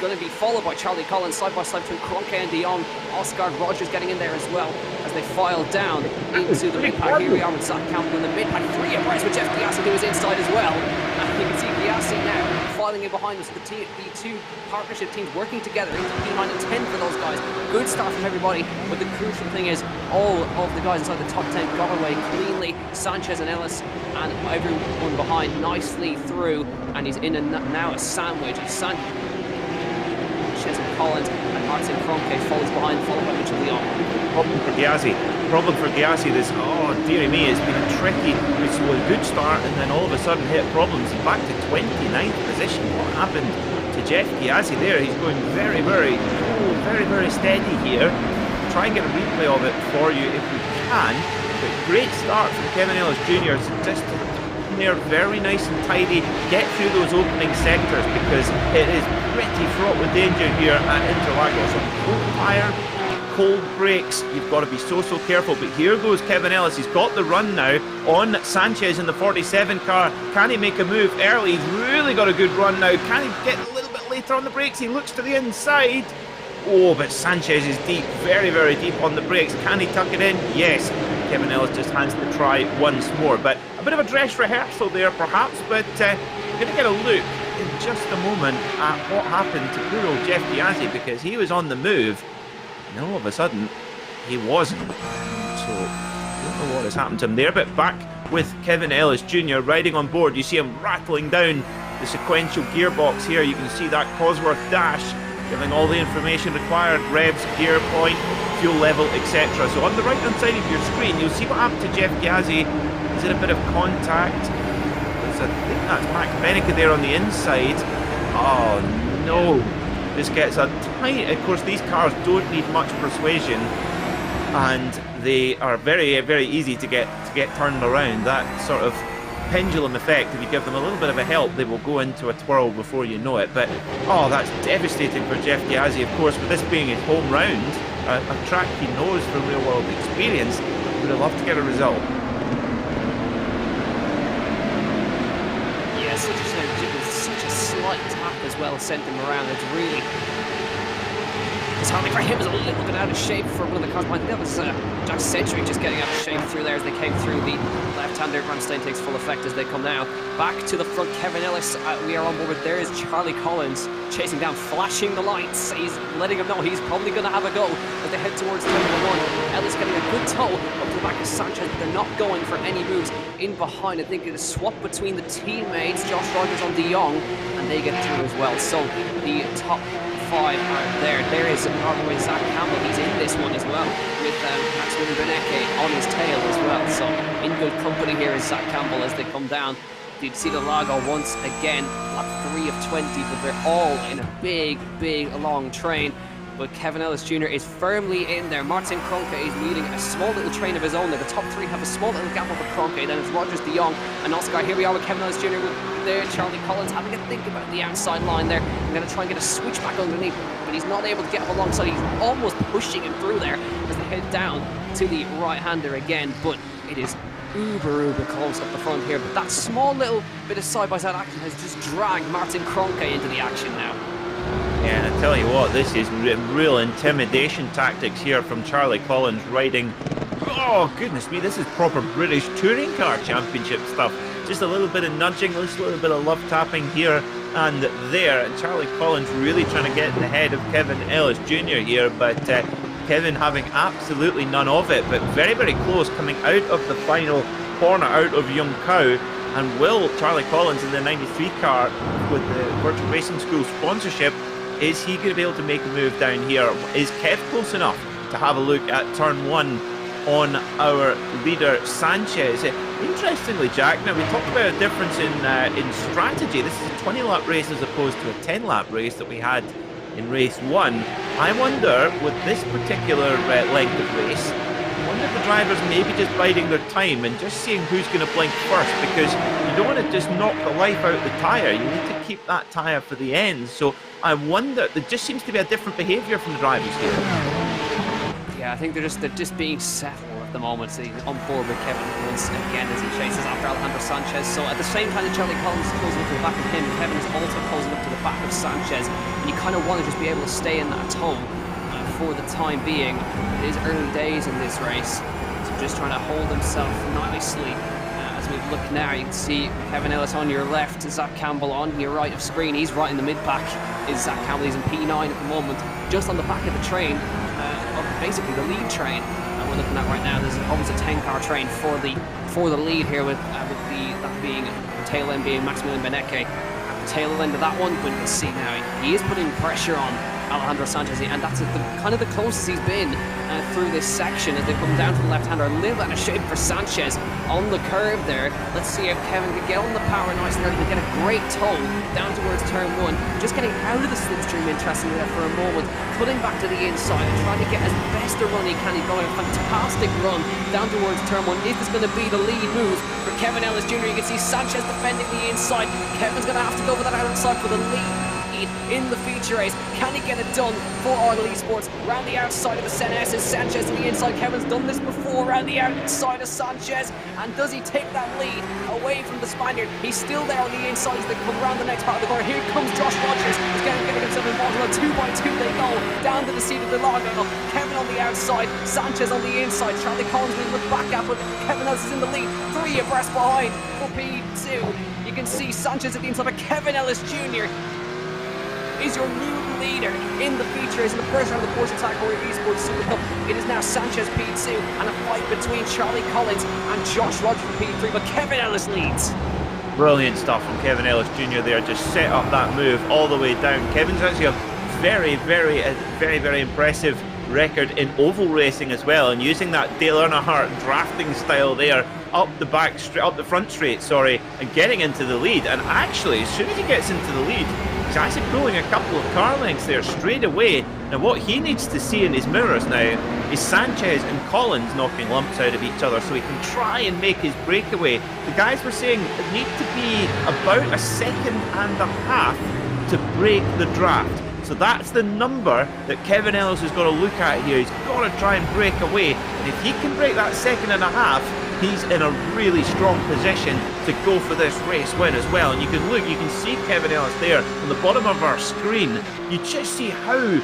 Going to be followed by Charlie Collins side by side between Kroenke and de Jong. Oscar Rogers getting in there as well as they file down into the mid-pack. Here we are with Zach Campbell in the mid-pack. 3 abreast with Jeff Diassi who is inside as well. And you can see Diassi now filing in behind us. The two partnership teams working together into P9 and 10 for those guys. Good start from everybody, but the crucial thing is all of the guys inside the top 10 got away cleanly. Sanchez and Ellis and everyone behind nicely through, and he's in now a sandwich of Sanchez and Collins, and Martin Kroenke follows behind, followed by Mitchell Leon. Problem for Gyasi. Problem for Gyasi. This, oh dearie me, it's been a tricky, it's a good start, and then all of a sudden hit problems. Back to 29th position. What happened to Jeff Gyasi there? He's going very, very steady here. Try and get a replay of it for you if we can. But great start from Kevin Ellis Jr. Just there, very nice and tidy. Get through those opening sectors because it is pretty fraught with danger here at Interlagos. On cold tire, cold brakes, you've got to be so careful. But here goes Kevin Ellis. He's got the run now on Sanchez in the 47 car. Can he make a move early? He's really got a good run now. Can he get a little bit later on the brakes? He looks to the inside. Oh, but Sanchez is deep, very deep on the brakes. Can he tuck it in? Yes. Kevin Ellis just has to try once more. But a bit of a dress rehearsal there, perhaps. But we're going to get a look in just a moment at what happened to poor old Jeff Gyasi, because he was on the move, and all of a sudden he wasn't. So I don't know what has happened to him there. But back with Kevin Ellis Jr. riding on board. You see him rattling down the sequential gearbox here. You can see that Cosworth dash, giving all the information required, revs, gear point, fuel level, etc. So on the right hand side of your screen, you'll see what happened to Jeff Gyasi. Is it a bit of contact? I think that's Max Benecke there on the inside. Oh no, this gets a tight. Of course, these cars don't need much persuasion, and they are very easy to get turned around. That sort of pendulum effect, if you give them a little bit of a help, they will go into a twirl before you know it. But oh, that's devastating for Jeff Gyasi. Of course, with this being his home round, a track he knows from real world experience, would have loved to get a result. Yeah, such a slight tap as well sent him around. It's really disheartening for him. Is a little bit out of shape for one of the cars behind. That was Jack Century just getting out of shape through there as they came through. The left-hander Ramstein takes full effect as they come now. Back to the front, Kevin Ellis. We are on board. There is Charlie Collins chasing down, flashing the lights. He's letting him know he's probably going to have a go as they head towards turn 1. Ellis getting a good tow up to the back of Sanchez, but they're not going for any moves in behind. I think it's a swap between the teammates. Josh Rogers on De Jong, and they get through as well. So the top 5 are there. There is, by the way, Zach Campbell. He's in this one as well, with Maximilian Benecke on his tail as well. So in good company here is Zach Campbell as they come down. You'd see the Lago once again, lap 3 of 20, but they're all in a big long train. But Kevin Ellis Jr. is firmly in there. Martin Kroenke is leading a small little train of his own there. The top 3 have a small little gap over Kroenke. Then it's Rogers, De Jong, and Oscar. Here we are with Kevin Ellis Jr. there. Charlie Collins having a think about the outside line there. I'm going to try and get a switchback underneath, but he's not able to get up alongside. He's almost pushing him through there as they head down to the right-hander again. But it is uber close up the front here. But that small little bit of side-by-side action has just dragged Martin Kroenke into the action now. Yeah, and I tell you what, this is real intimidation tactics here from Charlie Collins riding. Oh, goodness me, this is proper British Touring Car Championship stuff. Just a little bit of nudging, just a little bit of love tapping here and there. And Charlie Collins really trying to get in the head of Kevin Ellis Jr. here, but Kevin having absolutely none of it, but very close coming out of the final corner, out of Young Cow. And will Charlie Collins in the 93 car with the Virtual Racing School sponsorship, is he going to be able to make a move down here? Is Kev close enough to have a look at turn 1 on our leader Sanchez? Interestingly, Jack, now we talked about a difference in strategy. This is a 20-lap race as opposed to a 10-lap race that we had in race 1. I wonder, with this particular length of race, I wonder if the drivers maybe just biding their time and just seeing who's going to blink first, because you don't want to just knock the life out of the tyre. You need to keep that tyre for the end. So I wonder, there just seems to be a different behaviour from the drivers here. Yeah, I think they're just being settled at the moment. So he's on board with Kevin once again as he chases after Alejandro Sanchez. So at the same time that Charlie Collins is closing up to the back of him, Kevin is also closing up to the back of Sanchez. And you kind of want to just be able to stay in that tone for the time being. It is early days in this race, so just trying to hold himself nicely. As we look now, you can see Kevin Ellis on your left, Zach Campbell on your right of screen. He's right in the mid-pack, is Zach Campbell. He's in P9 at the moment, just on the back of the train, of basically the lead train we're looking at right now. There's almost a 10-car train for the lead here, with that being the tail end being Maximilian Benecke. At the tail end of that one, but you can see now he is putting pressure on Alejandro Sanchez, and that's kind of the closest he's been through this section as they come down to the left-hander. A little out of shape for Sanchez on the curve there. Let's see if Kevin can get on the power nice and early and get a great toe down towards turn 1. Just getting out of the slipstream, interestingly, there for a moment, cutting back to the inside and trying to get as best a run he can. He's going a fantastic run down towards turn 1. Is this going to be the lead move for Kevin Ellis Jr.? You can see Sanchez defending the inside. Kevin's going to have to go with that outside for the lead in the feature race. Can he get it done for RLL Esports? Round the outside of the Senes is Sanchez to the inside. Kevin's done this before, round the outside of Sanchez. And does he take that lead away from the Spaniard? He's still there on the inside as they come around the next part of the corner. Here comes Josh Rogers. He's getting himself involved in a 2x2. They go down to the seat of the log. Kevin on the outside, Sanchez on the inside. Charlie Collins will look back at, but Kevin Ellis is in the lead. 3 abreast behind for P2. You can see Sanchez at the inside of Kevin Ellis Jr. is your new leader in the feature. In the first round of the Porsche Tag Heuer eSports Supercup, it is now Sanchez P2 and a fight between Charlie Collins and Josh Rogers for P3, but Kevin Ellis leads. Brilliant stuff from Kevin Ellis Jr. there, just set up that move all the way down. Kevin's actually a very impressive record in oval racing as well, and using that Dale Earnhardt drafting style there up the front straight, and getting into the lead. And actually, as soon as he gets into the lead, he's actually pulling a couple of car lengths there straight away. Now what he needs to see in his mirrors now is Sanchez and Collins knocking lumps out of each other so he can try and make his breakaway. The guys were saying it need to be about 1.5 seconds to break the draft. So that's the number that Kevin Ellis has got to look at here. He's got to try and break away. And if he can break that 1.5 seconds, he's in a really strong position to go for this race win as well. And you can see Kevin Ellis there on the bottom of our screen. You just see how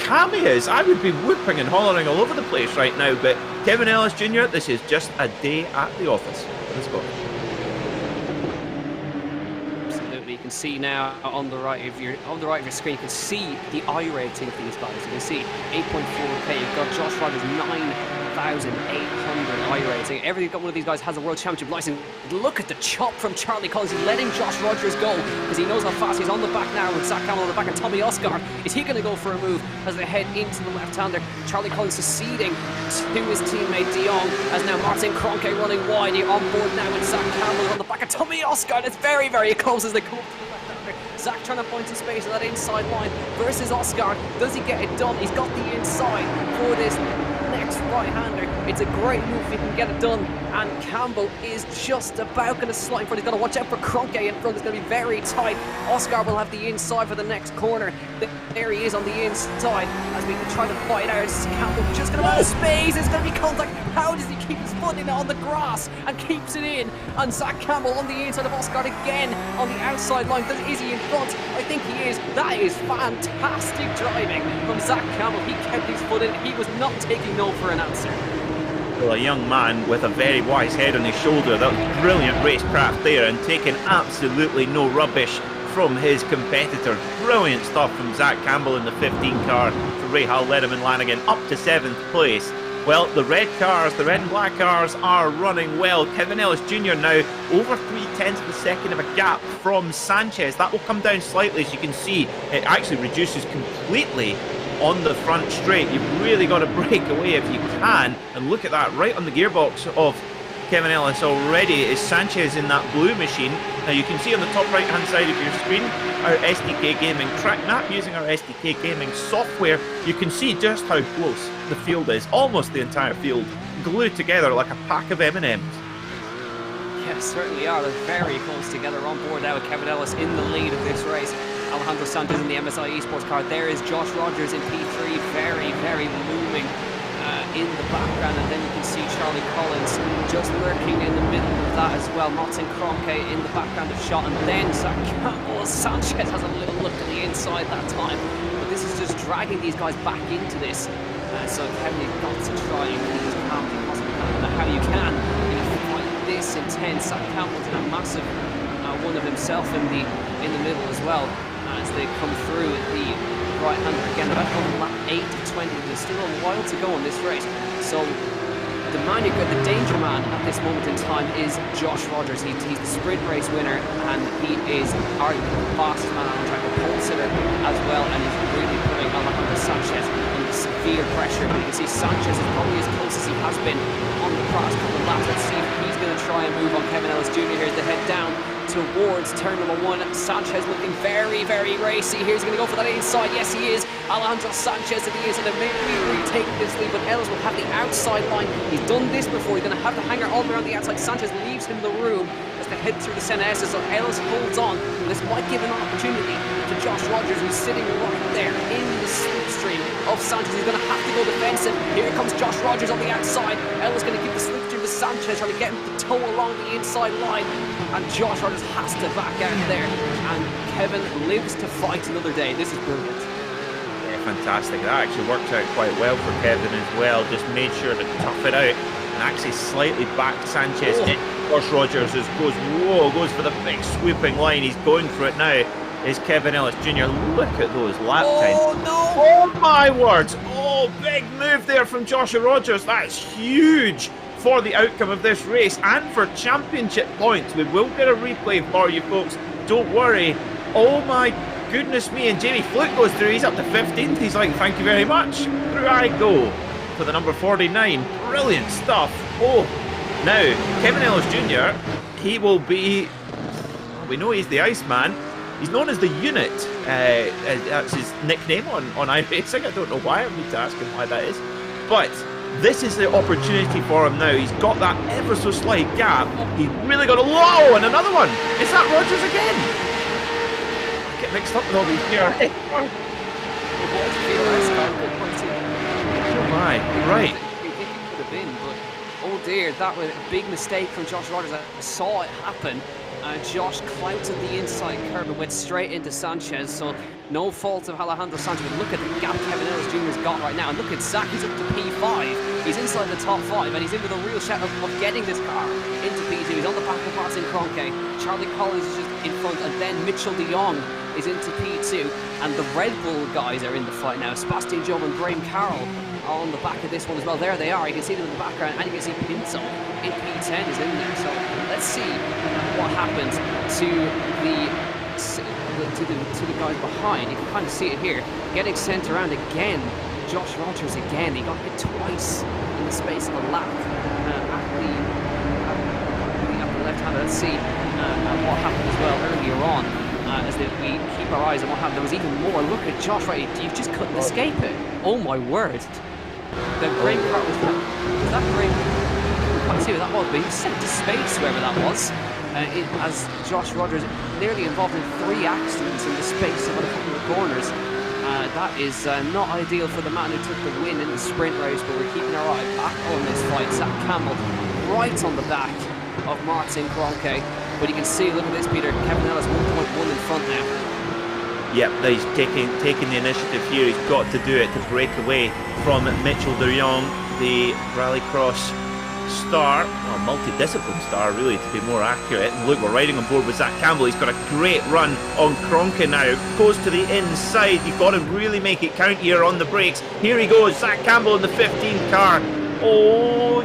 calm he is. I would be whooping and hollering all over the place right now, but Kevin Ellis Jr., this is just a day at the office. Let's go. Absolutely, you can see now on the right of your screen, you can see the iRacing of these guys. You can see 8.4k. You've got Josh Rogers 9,800 iRacing. Every one of these guys has a World Championship license. Look at the chop from Charlie Collins. He's letting Josh Rogers go because he knows how fast he's on the back now with Zach Campbell on the back and Tommy Oscar. Is he going to go for a move as they head into the left-hander? Charlie Collins succeeding to his teammate De Jong as now Martin Kroenke running wide. He's on board now with Zach Campbell on the back of Tommy Oscar. And it's very close as they come up to the left-hander. Zach trying to find some space on that inside line versus Oscar. Does he get it done? He's got the inside for this next right-hander. It's a great move if he can get it done, and Campbell is just about going to slide in front. He's got to watch out for Kroenke in front. It's going to be very tight. Oscar will have the inside for the next corner. There he is on the inside as we try to fight out. Campbell just going to out of space. It's going to be contact. How does he keep his foot in on the grass and keeps it in? And Zach Campbell on the inside of Oscar again on the outside line. Is he in front? I think he is. That is fantastic driving from Zach Campbell. He kept his foot in. He was not taking no for an answer. Well, a young man with a very wise head on his shoulder. That was brilliant racecraft there, and taking absolutely no rubbish from his competitor. Brilliant stuff from Zach Campbell in the 15 car for Rahal Letterman Lanigan up to 7th place. Well, the red and black cars are running well. Kevin Ellis Jr. now over 0.3 of a second of a gap from Sanchez. That will come down slightly, as you can see. It actually reduces completely on the front straight. You've really got to break away if you can. And look at that, right on the gearbox of Kevin Ellis already is Sanchez in that blue machine. Now you can see on the top right hand side of your screen our SDK Gaming track map. Using our SDK Gaming software, you can see just how close the field is. Almost the entire field glued together like a pack of M&Ms. Yes, certainly are. They're very close together. On board now with Kevin Ellis in the lead of this race. Alejandro Sanchez in the MSI eSports car. There is Josh Rogers in P3, very looming in the background, and then you can see Charlie Collins just lurking in the middle of that as well. Martin Kroenke in the background of shot, and then Zach Campbell. Sanchez has a little look to the inside that time, but this is just dragging these guys back into this. So Kevin, you've got to try and keep as calm as possible. I don't know how you can in a fight this intense. Zach Campbell's in a massive one of himself in the middle as well as they come through the right-hander again. About on lap 8 to 20. There's still a while to go on this race, so the danger man at this moment in time is Josh Rogers. He's the sprint race winner, and he is arguably the fastest man on the track, a pole sitter as well, and he's really putting Alejandro Sanchez under severe pressure. But you can see Sanchez is probably as close as he has been on the past couple of laps. Let's see if he's going to try and move on Kevin Ellis Jr. here as they head down towards turn number 1. Sanchez looking very, very racy. Here's going to go for that inside. Yes, he is. Alejandro Sanchez, if he is, and it may be retaking this lead, but Ellis will have the outside line. He's done this before. He's going to have the hanger all the way around the outside. Sanchez leaves him the room as they head through the Senna S's, so Ellis holds on. This might give an opportunity to Josh Rogers, who's sitting right there in the slipstream of Sanchez. He's going to have to go defensive. Here comes Josh Rogers on the outside. Ellis going to keep the slipstream to Sanchez, trying to get him to toe along the inside line. And Josh Rogers has to back out there. And Kevin lives to fight another day. This is brilliant. Yeah, fantastic. That actually worked out quite well for Kevin as well. Just made sure to tough it out and actually slightly backed Sanchez in. Josh Rogers goes for the big swooping line. He's going for it now. Is Kevin Ellis Jr. Look at those lap times. Oh no! Oh my words! Oh, big move there from Joshua Rogers. That's huge for the outcome of this race and for championship points. We will get a replay for you folks. Don't worry. Oh my goodness me. And Jamie Fluke goes through. He's up to 15th. He's like, thank you very much. Through I go for the number 49. Brilliant stuff. Oh, now Kevin Ellis Jr. He will be, we know he's the Iceman. He's known as the Unit. That's his nickname on iRacing. I don't know why. I need to ask him why that is. But this is the opportunity for him now. He's got that ever so slight gap. He's really got a low and another one. Is that Rogers again? I get mixed up with all these here. Oh my, right. Oh dear, that was a big mistake from Josh Rogers. I saw it happen. Josh clouted the inside curb and went straight into Sanchez, so no fault of Alejandro Sanchez. But look at the gap Kevin Ellis Jr. has got right now, and look at Zach, he's up to P5. He's inside the top 5, and he's in with a real shot of getting this car into P2. He's on the back of Martin Kroenke. Charlie Collins is just in front, and then Mitchell de Jong is into P2, and the Red Bull guys are in the fight now. Sebastian Job and Graham Carroll are on the back of this one as well. There they are. You can see them in the background, and you can see Pinto in P10 is in there. So let's see what happens to the guys behind. You can kind of see it here, getting sent around again. Josh Rogers again. He got hit twice in the space of a lap at the left hand. Let's see what happened as well earlier on. As we keep our eyes on what happened, there was even more. Look at Josh, right? You just couldn't escape it. Oh my word! The brain car was that brain? I can't see what that was, but he sent to space, whoever that was. As Josh Rogers nearly involved in 3 accidents in the space of a couple of corners. That is not ideal for the man who took the win in the sprint race, but we're keeping our eye back on this fight. Zach Campbell right on the back of Martin Kroenke. But you can see, look at this, Peter, Kevin Ellis 1.1 in front now. Yep, he's taking the initiative here. He's got to do it to break away from Mitchell de Jong, the Rallycross star, or multi-discipline star really to be more accurate. And look, we're riding on board with Zach Campbell. He's got a great run on Kroenke now. Goes to the inside. You've got to really make it count here on the brakes. Here he goes, Zach Campbell in the 15 car. Oh,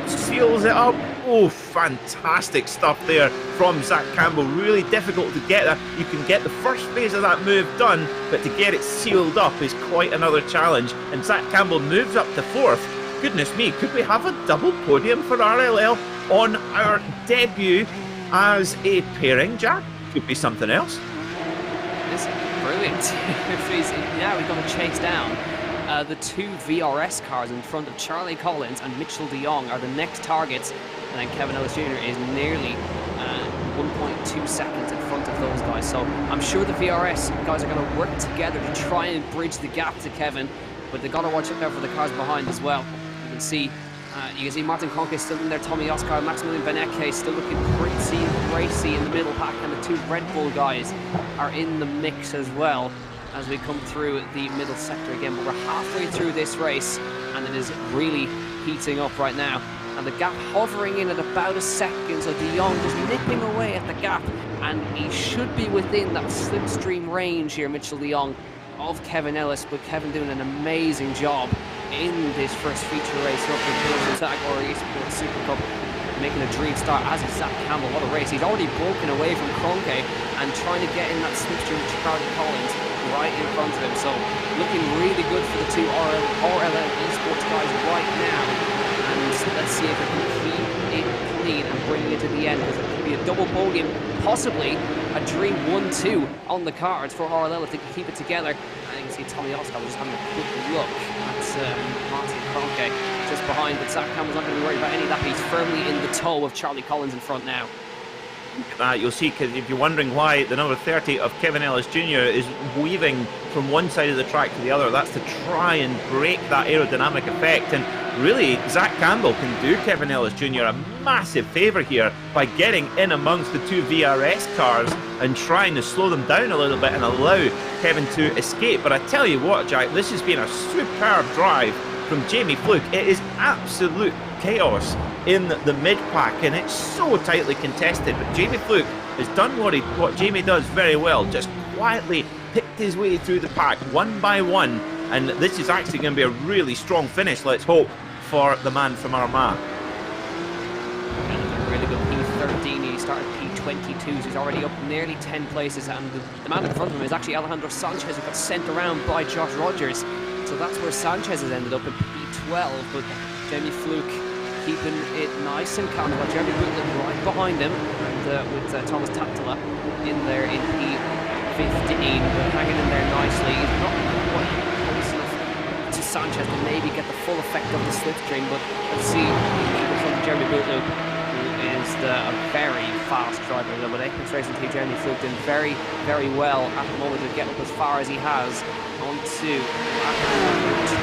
seals it up. Oh, fantastic stuff there from Zach Campbell. Really difficult to get that. You can get the first phase of that move done, but to get it sealed up is quite another challenge. And Zach Campbell moves up to 4th. Goodness me, could we have a double podium for RLL on our debut as a pairing, Jack? Could be something else. This is brilliant. Now we've got to chase down the 2 VRS cars in front of Charlie Collins and Mitchell de Jong are the next targets. And then Kevin Ellis Jr. is nearly 1.2 seconds in front of those guys. So I'm sure the VRS guys are going to work together to try and bridge the gap to Kevin. But they've got to watch out for the cars behind as well. You can see Martin Kroenke still in there, Tommy Oscar, Maximilian Benecke still looking pretty racy in the middle pack, and the 2 Red Bull guys are in the mix as well as we come through the middle sector again. But we're halfway through this race, and it is really heating up right now. And the gap hovering in at about a second, so de Jong just nipping away at the gap, and he should be within that slipstream range here, Mitchell de Jong. of Kevin Ellis, but Kevin doing an amazing job in this first feature race up in Porsche Tag Heuer eSports Supercup, making a dream start, as is Zach Campbell. What a race. He's already broken away from Kroenke and trying to get in that slipstream with Charlie Collins right in front of him. So looking really good for the two RLL eSports guys right now. And let's see if they can keep it clean and bring it to the end, because it could be a double podium, possibly a dream 1-2 on the cards for RLL if they can keep it together. And you can see Tommy Oscar just having a quick look at Martin Kroenke just behind, but Zach Campbell's not going to be worried about any of that, but he's firmly in the toe of Charlie Collins in front now. You'll see, because if you're wondering why the number 30 of Kevin Ellis Jr. is weaving from one side of the track to the other, that's to try and break that aerodynamic effect. And really, Zach Campbell can do Kevin Ellis Jr. a massive favour here by getting in amongst the two VRS cars and trying to slow them down a little bit and allow Kevin to escape. But I tell you what, Jack, this has been a superb drive from Jamie Fluke. It is absolute chaos in the mid-pack, and it's so tightly contested, but Jamie Fluke has done what Jamie does very well, just quietly picked his way through the pack one by one, and this is actually going to be a really strong finish, let's hope, for the man from Armagh. Really good P13, he started P22, so he's already up nearly 10 places, and the man in front of him is actually Alejandro Sanchez, who got sent around by Josh Rogers, so that's where Sanchez has ended up in P12, but Jamie Fluke keeping it nice and calm. Got Jeremy Butler right behind him, and with Thomas Tattala in there in P15, but hanging in there nicely. He's not quite close enough to Sanchez to maybe get the full effect of the slipstream, but let's see from Jeremy Butler, who is a very fast driver. But Apex Racing Team Jeremy Fluke doing very, very well at the moment to get up as far as he has onto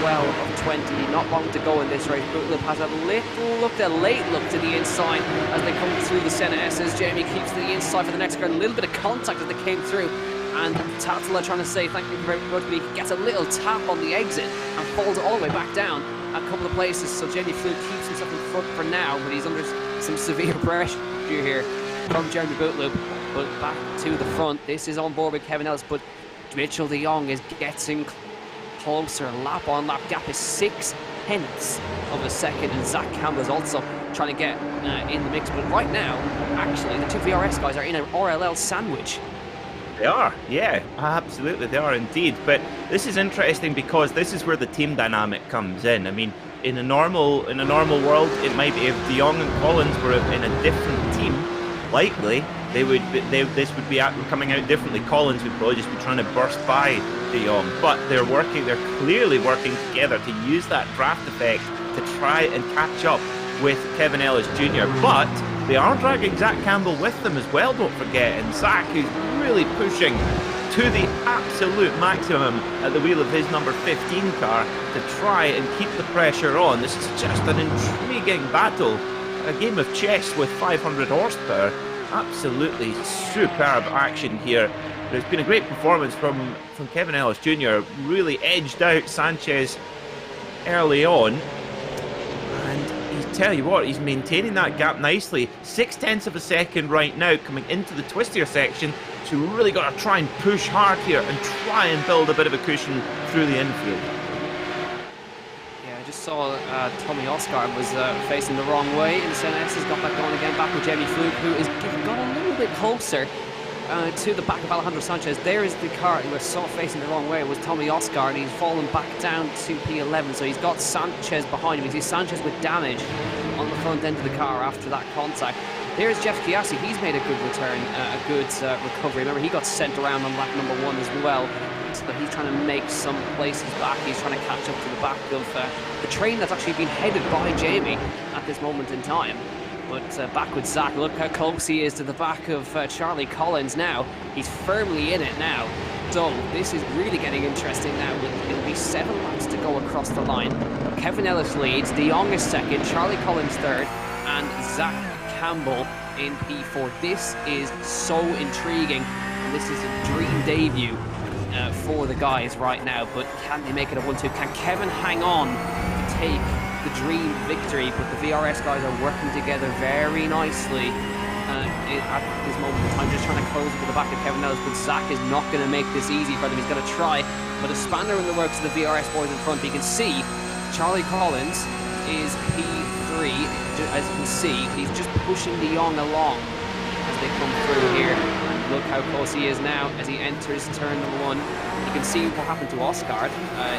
12 of 20. Not long to go in this race. Butler has a late look to the inside as they come through the centre S's. Jamie keeps to the inside for the next car. A little bit of contact as they came through, and Tatala trying to say thank you very much, but he gets a little tap on the exit and falls all the way back down a couple of places. So Jamie Fluke keeps himself in front for now, but he's under some severe pressure here from Jeremy Butler. But back to the front. This is on board with Kevin Ellis, but Mitchell de Jong is getting closer. Lap on lap gap is 0.6 of a second, and Zach Campbell is also trying to get in the mix. But right now, actually, the two VRS guys are in an RLL sandwich. They are, yeah, absolutely, they are indeed. But this is interesting because this is where the team dynamic comes in. I mean, in a normal world, it might be if de Jong and Collins were in a different team, likely this would be coming out differently. Collins would probably just be trying to burst by de Jong, but they're clearly working together to use that draft effect to try and catch up with Kevin Ellis Jr. But they are dragging Zach Campbell with them as well, don't forget, and Zach is really pushing to the absolute maximum at the wheel of his number 15 car to try and keep the pressure on. This is just an intriguing battle, a game of chess with 500 horsepower. Absolutely superb action here. There's been a great performance from Kevin Ellis Jr. Really edged out Sanchez early on, and tell you what, he's maintaining that gap nicely. 0.6 of a second right now coming into the twistier section, so we've really got to try and push hard here and try and build a bit of a cushion through the infield. Just saw Tommy Oscar was facing the wrong way in the centre. Has got that going again, back with Jamie Fluke, who is got a little bit closer to the back of Alejandro Sanchez. There is the car who I saw facing the wrong way. It was Tommy Oscar, and he's fallen back down to P11, so he's got Sanchez behind him. You see Sanchez with damage on the front end of the car after that contact. There's Jeff Chiassi. He's made a good return, a good recovery. Remember, he got sent around on lap number 1 as well. So he's trying to make some places back. He's trying to catch up to the back of the train that's actually been headed by Jamie at this moment in time. But back with Zach, look how close he is to the back of Charlie Collins now. He's firmly in it now. So this is really getting interesting now. It'll be 7 laps to go across the line. Kevin Ellis leads, de Jong is second, Charlie Collins third, and Zach Campbell in P4. This is so intriguing, and this is a dream debut for the guys right now, but can they make it a 1-2? Can Kevin hang on to take the dream victory? But the VRS guys are working together very nicely. at this moment in time, just trying to close it to the back of Kevin Ellis, but Zach is not going to make this easy for them. He's going to try, but a spanner in the works of the VRS boys in front. You can see Charlie Collins is P3, as you can see. He's just pushing De Jong along as they come through here. And look how close he is now as he enters turn number 1. You can see what happened to Oscar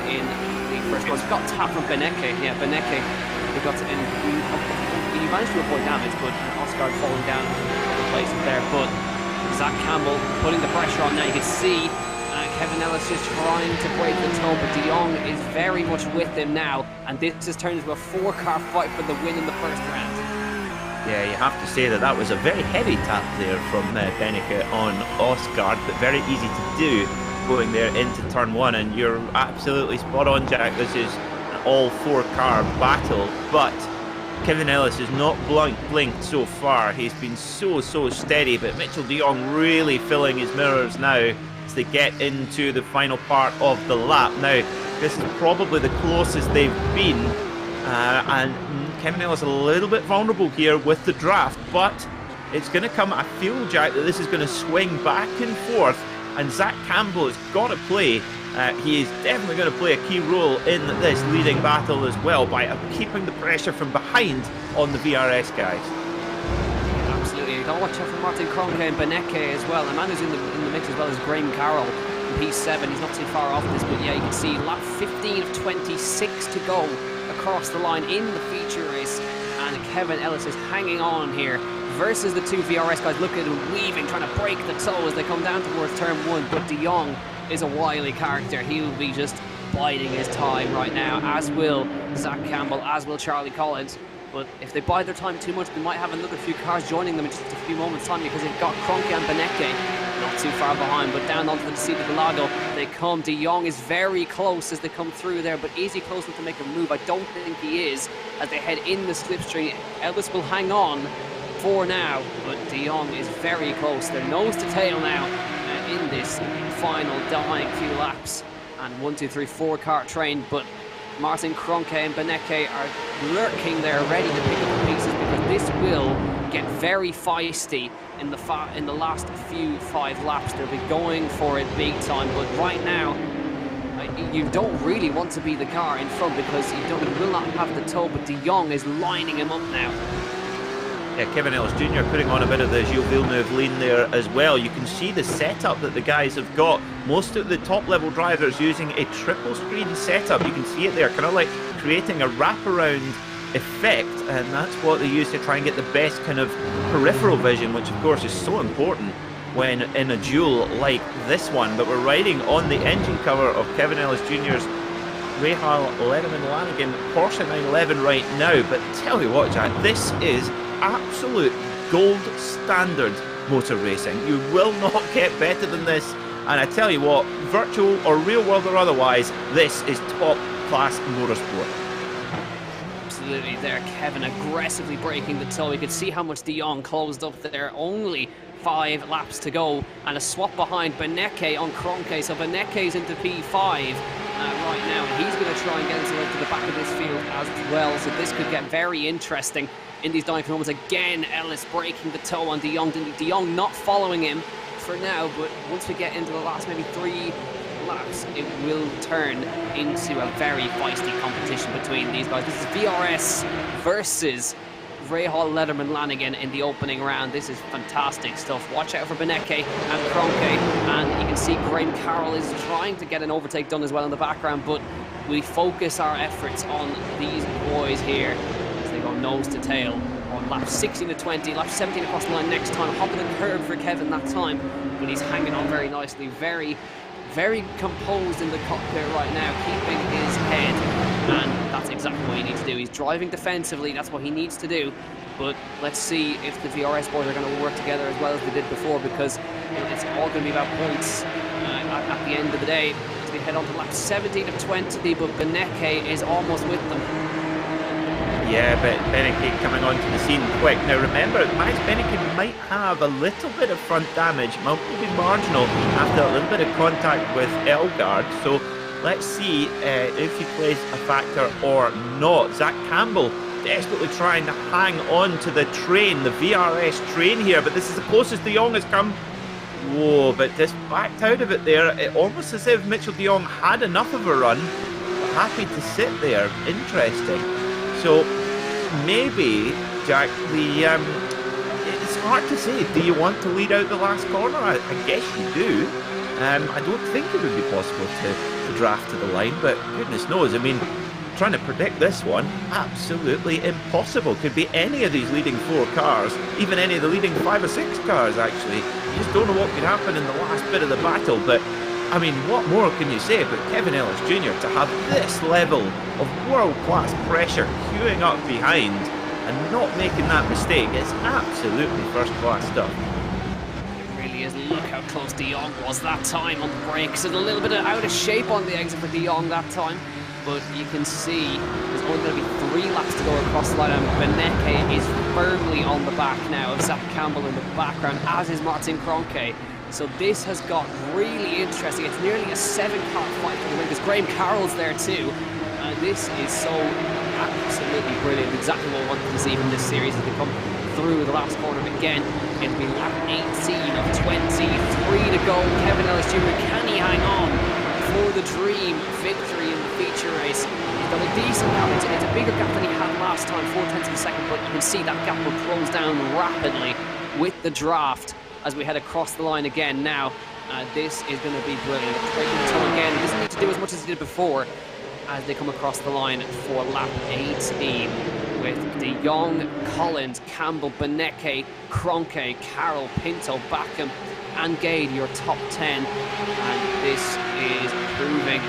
in the first one. He got tapped from Beneke. Yeah, Beneke. He managed to avoid damage, but Oscar falling down in places there. But Zach Campbell putting the pressure on now. You can see Kevin Ellis just trying to break the toe, but De Jong is very much with him now. And this has turned into a 4-car fight for the win in the first round. Yeah, you have to say that that was a very heavy tap there from Beneke on Oscar, but very easy to do going there into turn 1. And you're absolutely spot on, Jack. This is an all 4-car battle, but Kevin Ellis has not blinked so far. He's been so steady, but Mitchell De Jong really filling his mirrors now as they get into the final part of the lap. Now, this is probably the closest they've been, and Kevin Ellis a little bit vulnerable here with the draft, but it's going to come, I feel, Jack, that this is going to swing back and forth, and Zach Campbell has got to play. He is definitely going to play a key role in this leading battle as well by keeping the pressure from behind on the VRS guys. Absolutely. Don't watch out for Martin Kronke and Beneke as well. A man who's in the mix as well as Graham Carroll in P7. He's not too far off this, but yeah, you can see lap 15 of 26 to go across the line in the feature race, and Kevin Ellis is hanging on here versus the 2 VRS guys. Look at him weaving, trying to break the toe as they come down towards turn 1, but De Jong is a wily character. He will be just biding his time right now, as will Zach Campbell, as will Charlie Collins. But if they bide their time too much, they might have another few cars joining them in just a few moments' time, because they've got Kronke and Beneke not too far behind. But down onto the seat of the Lago they come. De Jong is very close as they come through there, but is he close enough to make a move? I don't think he is, as they head in the slipstream. Ellis will hang on for now, but De Jong is very close. They're nose to tail now in this final dying few laps, and 1, 2, 3, 4 car train. But Martin Kronke and Beneke are lurking there, ready to pick up the pieces, because this will get very feisty in the last few 5 laps. They'll be going for it big time, but right now you don't really want to be the car in front, because you will not have the toe. But De Jong is lining him up now. Yeah, Kevin Ellis Jr. putting on a bit of the Gilles Villeneuve lean there as well. You can see the setup that the guys have got. Most of the top level drivers using a triple screen setup. You can see it there, kind of like creating a wraparound effect, and that's what they use to try and get the best kind of peripheral vision, which of course is so important when in a duel like this one. But we're riding on the engine cover of Kevin Ellis Jr.'s Rahal Letterman Lanigan Porsche 911 right now. But tell you what, Jack, this is absolute gold standard motor racing. You will not get better than this, and I tell you what, virtual or real world or otherwise, this is top class motorsport. Absolutely there, Kevin aggressively breaking the toe. You could see how much De Jong closed up there. Only 5 laps to go, and a swap behind Beneke on Kronke. So Beneke's into P5 right now, and he's going to try and get into the back of this field as well. So this could get very interesting in these dying moments. Again, Ellis breaking the toe on De Jong. De Jong not following him for now, but once we get into the last maybe 3 laps, it will turn into a very feisty competition between these guys. This is VRS versus Rahal Letterman Lanigan in the opening round. This is fantastic stuff. Watch out for Beneke and Kronke, and you can see Graham Carroll is trying to get an overtake done as well in the background, but we focus our efforts on these boys here as they go nose to tail on lap 16 to 20, lap 17 across the line next time. Hopping and curb for Kevin that time, but he's hanging on very nicely, very composed in the cockpit right now, keeping his head, and that's exactly what he needs to do. He's driving defensively, that's what he needs to do. But let's see if the VRS boys are going to work together as well as they did before, because it's all going to be about points at the end of the day. As they head on to lap 17 of 20, but Beneke is almost with them. Yeah, but Beneke coming onto the scene quick. Now remember, Max Beneke might have a little bit of front damage, might be marginal after a little bit of contact with Elgard. So let's see if he plays a factor or not. Zach Campbell desperately trying to hang on to the train, the VRS train here, but this is the closest De Jong has come. Whoa, but just backed out of it there. It almost as if Mitchell De Jong had enough of a run, but happy to sit there. Interesting. So maybe, Jack, it's hard to say. Do you want to lead out the last corner? I guess you do. I don't think it would be possible to draft to the line, but goodness knows. I mean, trying to predict this one, absolutely impossible. Could be any of these leading 4 cars, even any of the leading 5 or 6 cars, actually. You just don't know what could happen in the last bit of the battle, but I mean, what more can you say about Kevin Ellis Jr. to have this level of world-class pressure queuing up behind and not making that mistake? It's absolutely first-class stuff. Look how close De Jong was that time on the brakes. And a little bit out of shape on the exit for De Jong that time. But you can see there's only going to be 3 laps to go across the line. And Beneke is firmly on the back now of Zach Campbell in the background, as is Martin Kroenke. So this has got really interesting. It's nearly a 7-car fight for the win because Graham Carroll's there too. And this is so absolutely brilliant. Exactly what we wanted to see from this series as they come through the last corner again. It'll be lap 18 of 23 to go. Kevin Ellis Jr., can he hang on for the dream victory in the feature race? He's got a decent gap. It's a bigger gap than he had last time, 4/10 of a second, but you can see that gap will close down rapidly with the draft as we head across the line again now. This is going to be brilliant. Breaking the tunnel again. He doesn't need to do as much as he did before as they come across the line for lap 18. With De Jong, Collins, Campbell, Beneke, Kroenke, Carroll, Pinto, Backham and Gade, your top 10. And this is proving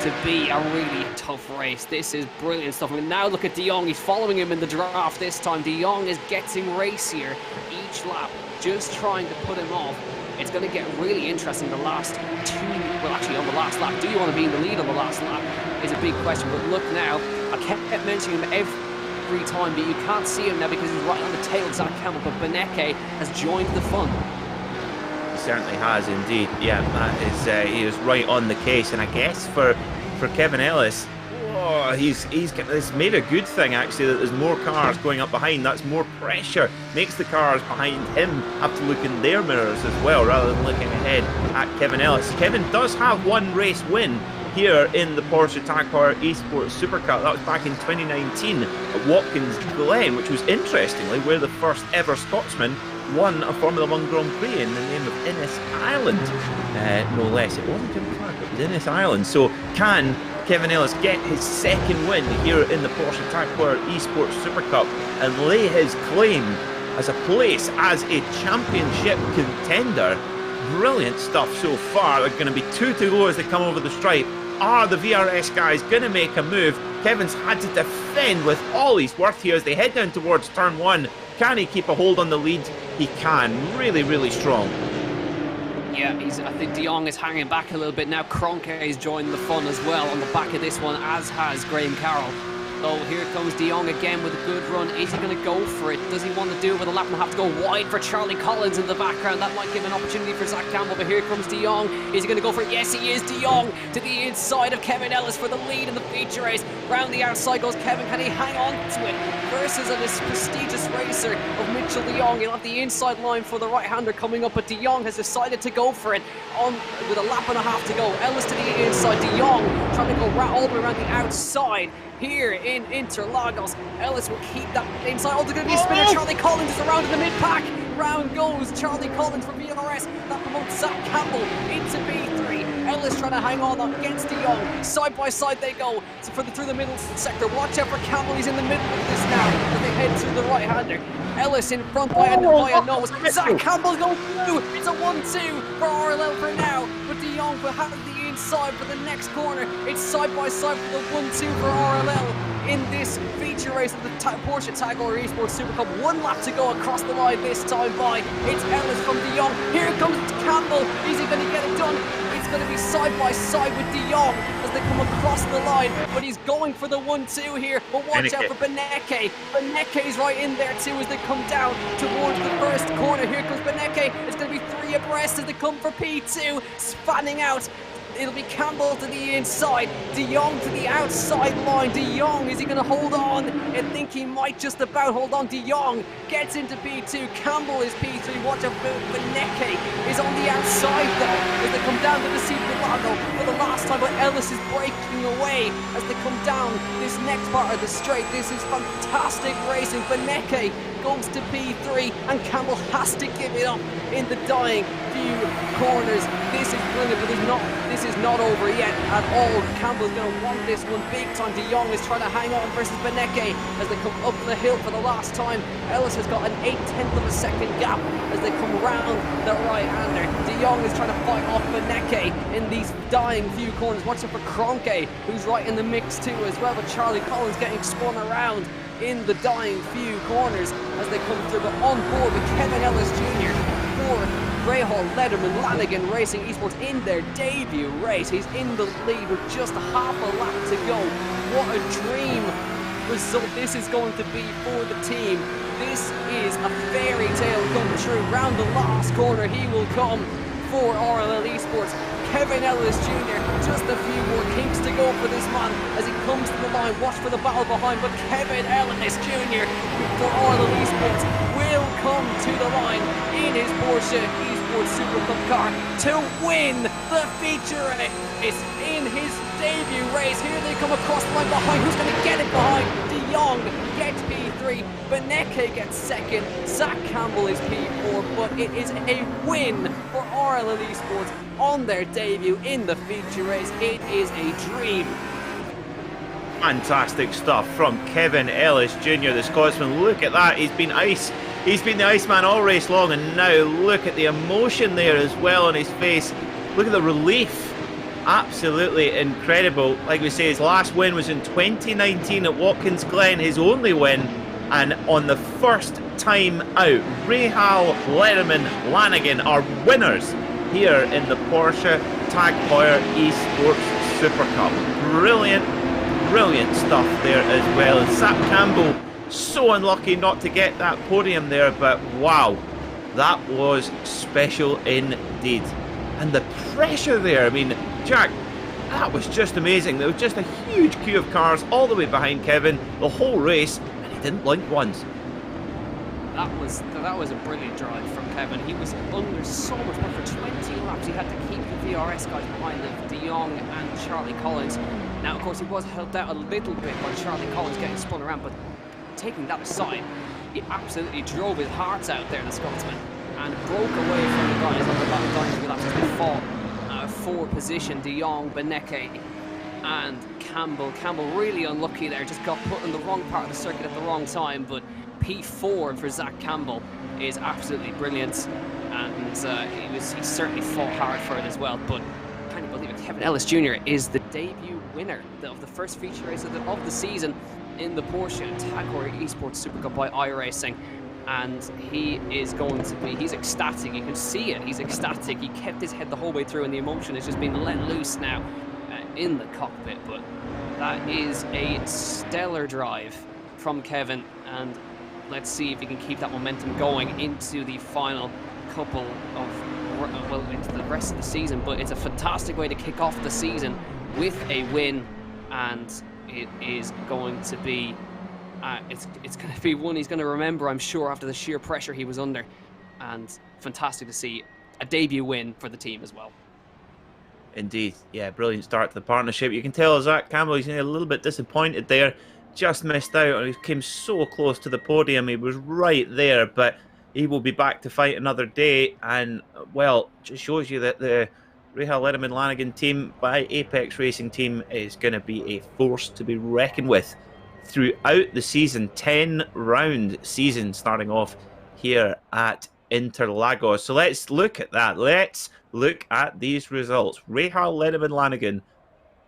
to be a really tough race. This is brilliant stuff. I mean, now look at De Jong. He's following him in the draft this time. De Jong is getting racier each lap, just trying to put him off. It's going to get really interesting the last 2, well actually on the last lap. Do you want to be in the lead on the last lap is a big question. But look now, I kept mentioning him every time, but you can't see him now because he's right on the tail of Zach Campbell, but Beneke has joined the fun. He certainly has indeed. Yeah, that is, he is right on the case, and I guess for Kevin Ellis, it's made a good thing actually that there's more cars going up behind. That's more pressure, makes the cars behind him have to look in their mirrors as well rather than looking ahead at Kevin Ellis. Kevin does have 1 race win here in the Porsche Tag Heuer eSports Supercup. That was back in 2019 at Watkins Glen, which was interestingly where the first ever Scotsman won a Formula 1 Grand Prix in the name of Innis Island. No less, it wasn't Jim Clark, it was Innis Island. So can Kevin Ellis get his 2nd win here in the Porsche Tag Heuer eSports Supercup and lay his claim as a place as a championship contender? Brilliant stuff so far. They're going to be 2 to go as they come over the stripe. Are the VRS guys going to make a move? Kevin's had to defend with all he's worth here as they head down towards turn 1. Can he keep a hold on the lead? He can. Really, really strong. Yeah, I think De Jong is hanging back a little bit now. Kroenke has joined the fun as well on the back of this one, as has Graham Carroll. So here comes De Jong again with a good run. Is he going to go for it? Does he want to do it with a lap and a half to go wide for Charlie Collins in the background? That might give an opportunity for Zach Campbell, but here comes De Jong. Is he going to go for it? Yes, he is. De Jong to the inside of Kevin Ellis for the lead in the feature race. Round the outside goes Kevin. Can he hang on to it versus this prestigious racer of Mitchell De Jong? He'll have the inside line for the right-hander coming up, but De Jong has decided to go for it with a lap and a half to go. Ellis to the inside. De Jong trying to go all the way around the outside. Here in Interlagos, Ellis will keep that inside. Oh, there's going to be a spinner. Charlie Collins is around in the mid-pack. Round goes Charlie Collins from VRS. That promotes Zach Campbell into B3. Ellis trying to hang on against De Jong. Side by side they go through the middle sector. Watch out for Campbell. He's in the middle of this now as they head through the right-hander. Ellis in front by a nose. Zach Campbell's going through. It's a 1-2 for RLL for now. But De Jong will have the inside for the next corner. It's side by side for the 1-2 for RLL in this feature race of the Porsche Tag Heuer eSports Supercup. 1 lap to go across the line this time by. It's Ellis from De Jong. Here comes Campbell. Is he going to get it done? It's going to be side by side with De Jong as they come across the line, but he's going for the 1-2 here. But watch out for Beneke. Beneke's right in there too as they come down towards the first corner. Here comes Beneke. It's going to be 3 abreast as they come for P2, spanning out It'll be Campbell to the inside, De Jong to the outside line. De Jong, is he going to hold on? I think he might just about hold on. De Jong gets into P2. Campbell is P3. Watch out, Beneke is on the outside though, as they come down to the Interlagos for the last time, but Ellis is breaking away as they come down this next part of the straight. This is fantastic racing. Beneke goes to P3 and Campbell has to give it up in the dying few corners. This is brilliant, but this is not over yet at all. Campbell's going to want this one big time. De Jong is trying to hang on versus Beneke as they come up the hill for the last time. Ellis has got an 0.8 of a second gap as they come round the right-hander. De Jong is trying to fight off Beneke in these dying few corners. Watch out for Kroenke, who's right in the mix too as well, but Charlie Collins getting spun around in the dying few corners as they come through. But on board with Kevin Ellis Jr. for Rahal Lederman Lanigan Racing Esports in their debut race. He's in the lead with just half a lap to go. What a dream result this is going to be for the team. This is a fairy tale come true. Round the last corner he will come for RLL Esports. Kevin Ellis Jr. just a few more kinks to go for this man as he comes to the line. Watch for the battle behind, but Kevin Ellis Jr. for RLL Esports will come to the line in his Porsche eSports Supercup car to win the feature race in his debut race. Here they come across the line behind. Who's going to get it behind? De Jong gets P3, Beneke gets second, Zach Campbell is P4, but it is a win for RLL Esports on their debut in the feature race. It is a dream. Fantastic stuff from Kevin Ellis Jr., the Scotsman. Look at that, he's been the Iceman all race long, and now look at the emotion there as well on his face. Look at the relief. Absolutely incredible. Like we say, his last win was in 2019 at Watkins Glen, his only win, and on the first time out, Rahal Lederman Lanigan are winners here in the Porsche Tag Heuer eSports Super Cup. Brilliant stuff there as well. And Zach Campbell, so unlucky not to get that podium there, but wow, that was special indeed. And the pressure there, I mean, Jack, that was just amazing. There was just a huge queue of cars all the way behind Kevin the whole race, and he didn't blink once. That was a brilliant drive from Kevin. He was under so much pressure for 20 laps. He had to keep the VRS guys behind him, De Jong and Charlie Collins. Now, of course, he was helped out a little bit by Charlie Collins getting spun around, but taking that aside, he absolutely drove his hearts out there, the Scotsman, and broke away from the guys on the back dying few laps as they fought for position. De Jong, Beneke and Campbell. Campbell really unlucky there, just got put in the wrong part of the circuit at the wrong time, but P4 for Zach Campbell is absolutely brilliant, and he certainly fought hard for it as well. But I can't believe it, Kevin Ellis Jr. is the debut winner of the first feature race of the season in the Porsche Tag Heuer eSports Supercup by iRacing. And he is going to be, he's ecstatic, you can see it, he's ecstatic. He kept his head the whole way through and the emotion has just been let loose now in the cockpit. But that is a stellar drive from Kevin, and let's see if he can keep that momentum going into the final couple of, well, into the rest of the season. But it's a fantastic way to kick off the season with a win, and it is going to be it's going to be one he's going to remember, I'm sure, after the sheer pressure he was under. And fantastic to see a debut win for the team as well. Indeed, yeah, brilliant start to the partnership. You can tell Zach Campbell, he's a little bit disappointed there, just missed out. He came so close to the podium, he was right there, but he will be back to fight another day. And well, just shows you that the Rahal Lederman Lanigan team by Apex Racing Team is going to be a force to be reckoned with throughout the season. 10-round season starting off here at Interlagos. So let's look at that. Let's look at these results. Rahal Lederman Lanigan,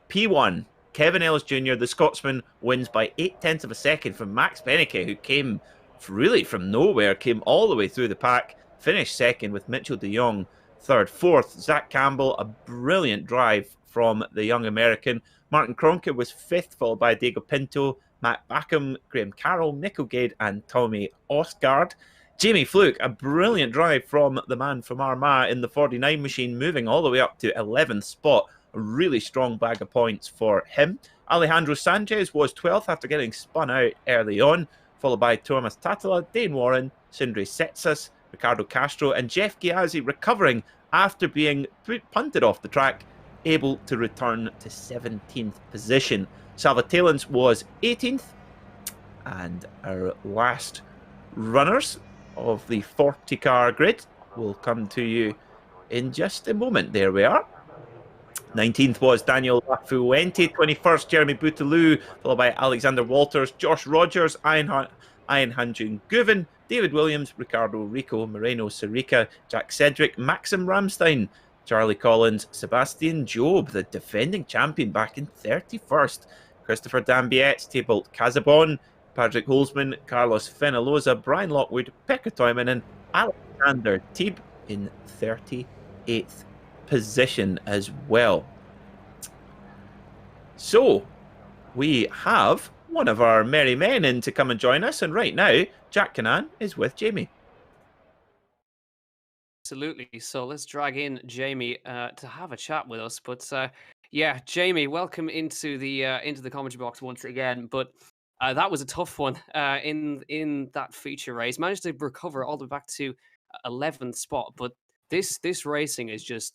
P1. Kevin Ellis Jr., the Scotsman, wins by 0.8 of a second from Max Beneke, who came really from nowhere, came all the way through the pack, finished second with Mitchell de Jong third. Fourth, Zach Campbell, a brilliant drive from the young American. Martin Kroenke was fifth, followed by Diego Pinto, Matt Backham, Graham Carroll, Nico Gade, and Tommy Osgaard. Jamie Fluke, a brilliant drive from the man from Armagh in the 49 machine, moving all the way up to 11th spot. A really strong bag of points for him. Alejandro Sanchez was 12th after getting spun out early on, followed by Thomas Tatala, Dane Warren, Sindri Setsas, Ricardo Castro, and Jeff Giazzi recovering after being punted off the track, able to return to 17th position. Salvatelens was 18th, and our last runners of the 40-car grid will come to you in just a moment. There we are. 19th was Daniel Lafuente, 21st Jeremy Bouteloup, followed by Alexander Walters, Josh Rogers, Ian Hanjun Guven, David Williams, Ricardo Rico, Moreno Sirica, Jack Cedric, Maxim Ramstein, Charlie Collins, Sebastian Job, the defending champion back in 31st, Christopher Dambiette, Tybalt Casabon, Patrick Holzman, Carlos Fenaloza, Brian Lockwood, Pekka Toimanen, Alexander Teeb in 38th position as well. So we have one of our merry men in to come and join us, and right now Jack Canan is with Jamie. Absolutely. So let's drag in Jamie to have a chat with us. But yeah, Jamie, welcome into the commentary box once again. But that was a tough one in that feature race. Managed to recover all the way back to 11th spot, but this racing is just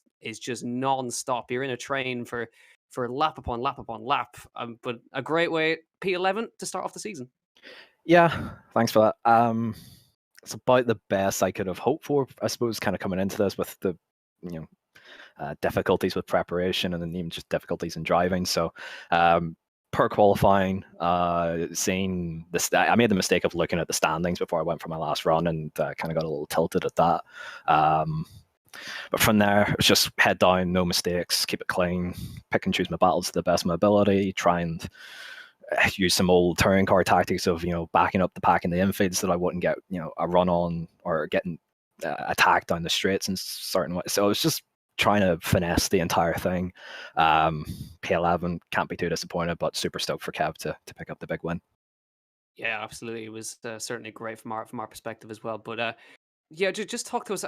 non-stop. You're in a train for lap upon lap upon lap. But a great way, P11 to start off the season. Yeah, thanks for that. It's about the best I could have hoped for, I suppose, kind of coming into this with the, difficulties with preparation and then even just difficulties in driving. So, per qualifying, seeing this, I made the mistake of looking at the standings before I went for my last run, and kind of got a little tilted at that. But from there, it was just head down, no mistakes, keep it clean, pick and choose my battles to the best of my ability, try and use some old touring car tactics of backing up the pack in the infield so that I wouldn't get a run on or getting attacked down the straights in certain ways. So I was just trying to finesse the entire thing. P11, can't be too disappointed, but super stoked for Kev to pick up the big win. Yeah, absolutely. It was certainly great from our perspective as well. But yeah, just talk to us.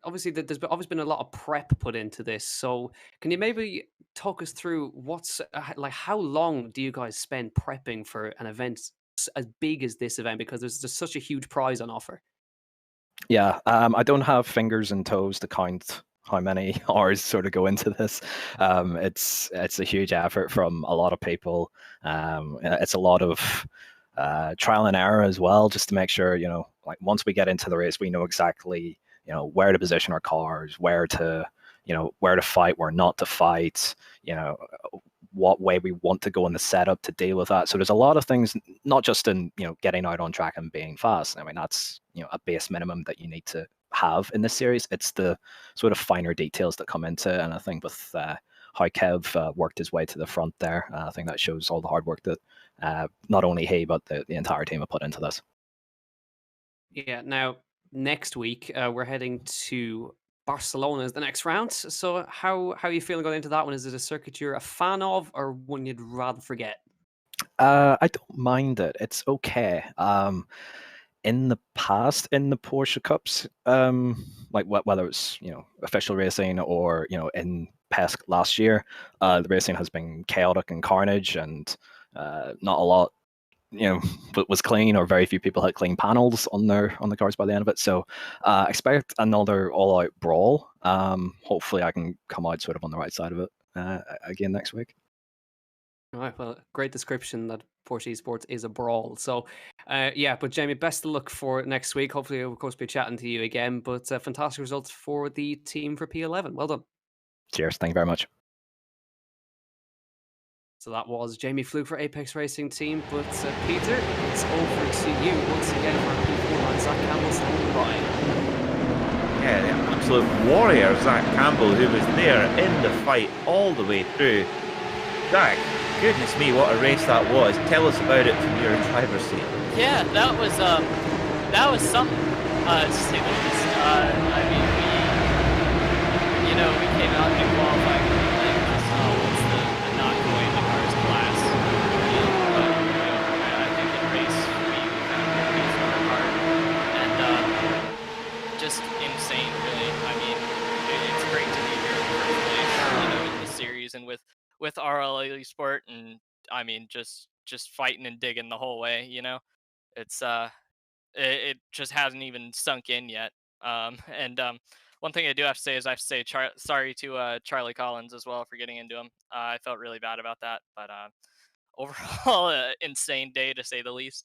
Obviously, there's always been a lot of prep put into this. So, can you maybe talk us through what's like? How long do you guys spend prepping for an event as big as this event? Because there's just such a huge prize on offer. Yeah, I don't have fingers and toes to count how many hours sort of go into this. It's a huge effort from a lot of people. It's a lot of trial and error as well, just to make sure, like once we get into the race, we know exactly, where to position our cars, where to fight, where not to fight, what way we want to go in the setup to deal with that. So there's a lot of things, not just in, getting out on track and being fast. I mean, that's, a base minimum that you need to have in this series. It's the sort of finer details that come into it. And I think with how Kev worked his way to the front there, I think that shows all the hard work that not only he, but the entire team have put into this. Yeah. Now, next week, we're heading to Barcelona as the next round. So how are you feeling going into that one? Is it a circuit you're a fan of or one you'd rather forget? I don't mind it. It's okay. In the past, in the Porsche Cups, like whether it's official racing or in PESC last year, the racing has been chaotic and carnage, and not a lot was clean, or very few people had clean panels on the cars by the end of it. So expect another all-out brawl. Hopefully I can come out sort of on the right side of it again next week. All right, well, great description that Porsche eSports is a brawl. So, yeah, but Jamie, best of luck for next week. Hopefully, of course, be chatting to you again. But fantastic results for the team for P11. Well done. Cheers. Thank you very much. So that was Jamie Fluke for Apex Racing Team. But Peter, it's over to you once again for P4 Zach Campbell standing by. Yeah, the absolute warrior Zach Campbell, who was there in the fight all the way through. Zach, goodness me, what a race that was. Tell us about it from your driver's seat. Yeah, that was something, to say the least. I mean, we came out and qualified like what's the not going the cars class. But I think in race we kind of raced our part, and just insane, really. I mean, it's great to be here in the first place, in the series, and with with RLL Esport, and I mean just fighting and digging the whole way. It's it just hasn't even sunk in yet. And One thing I do have to say is I have to say sorry to Charlie Collins as well for getting into him. I felt really bad about that, but overall, insane day to say the least.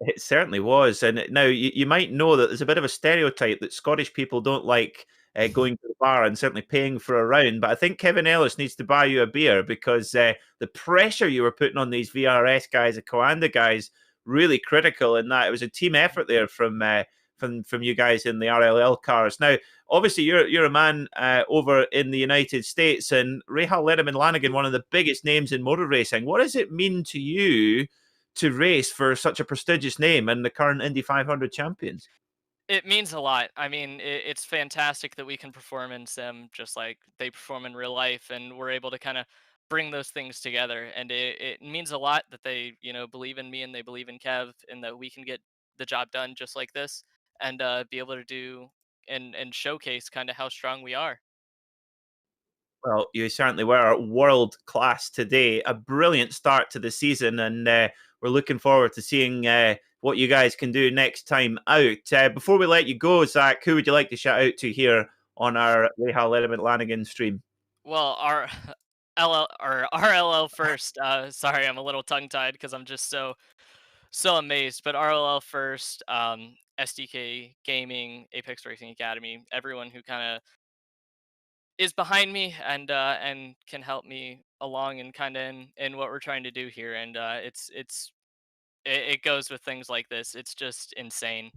It certainly was. And now you might know that there's a bit of a stereotype that Scottish people don't like going to the bar and certainly paying for a round. But I think Kevin Ellis needs to buy you a beer because the pressure you were putting on these VRS guys, the Coanda guys, really critical in that. It was a team effort there from you guys in the RLL cars. Now, obviously, you're a man over in the United States, and Rahal Letterman Lanigan, one of the biggest names in motor racing. What does it mean to you to race for such a prestigious name and the current Indy 500 champions? It means a lot. I mean, it's fantastic that we can perform in sim just like they perform in real life, and we're able to kind of bring those things together. And it means a lot that they, believe in me and they believe in Kev, and that we can get the job done just like this, and be able to do and showcase kind of how strong we are. Well, you certainly were world class today. A brilliant start to the season, and we're looking forward to seeing what you guys can do next time out. Before we let you go, Zach, who would you like to shout out to here on our Rahal Letterman Lanigan stream? Well, our LL or RLL first. Sorry, I'm a little tongue tied because I'm just so amazed. But RLL first, SDK Gaming, Apex Racing Academy, everyone who kind of is behind me and can help me along and kind of in what we're trying to do here. And it goes with things like this. It's just insane.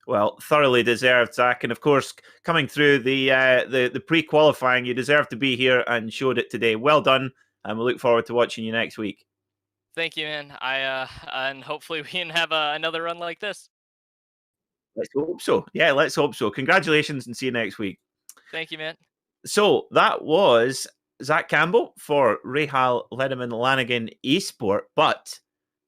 Well, thoroughly deserved, Zach, and of course, coming through the pre-qualifying, you deserve to be here and showed it today. Well done, and we look forward to watching you next week. Thank you, man. And hopefully we can have another run like this. Let's hope so. Yeah, let's hope so. Congratulations, and see you next week. Thank you, man. So that was Zach Campbell for Rahal Letterman Lanigan Esport. But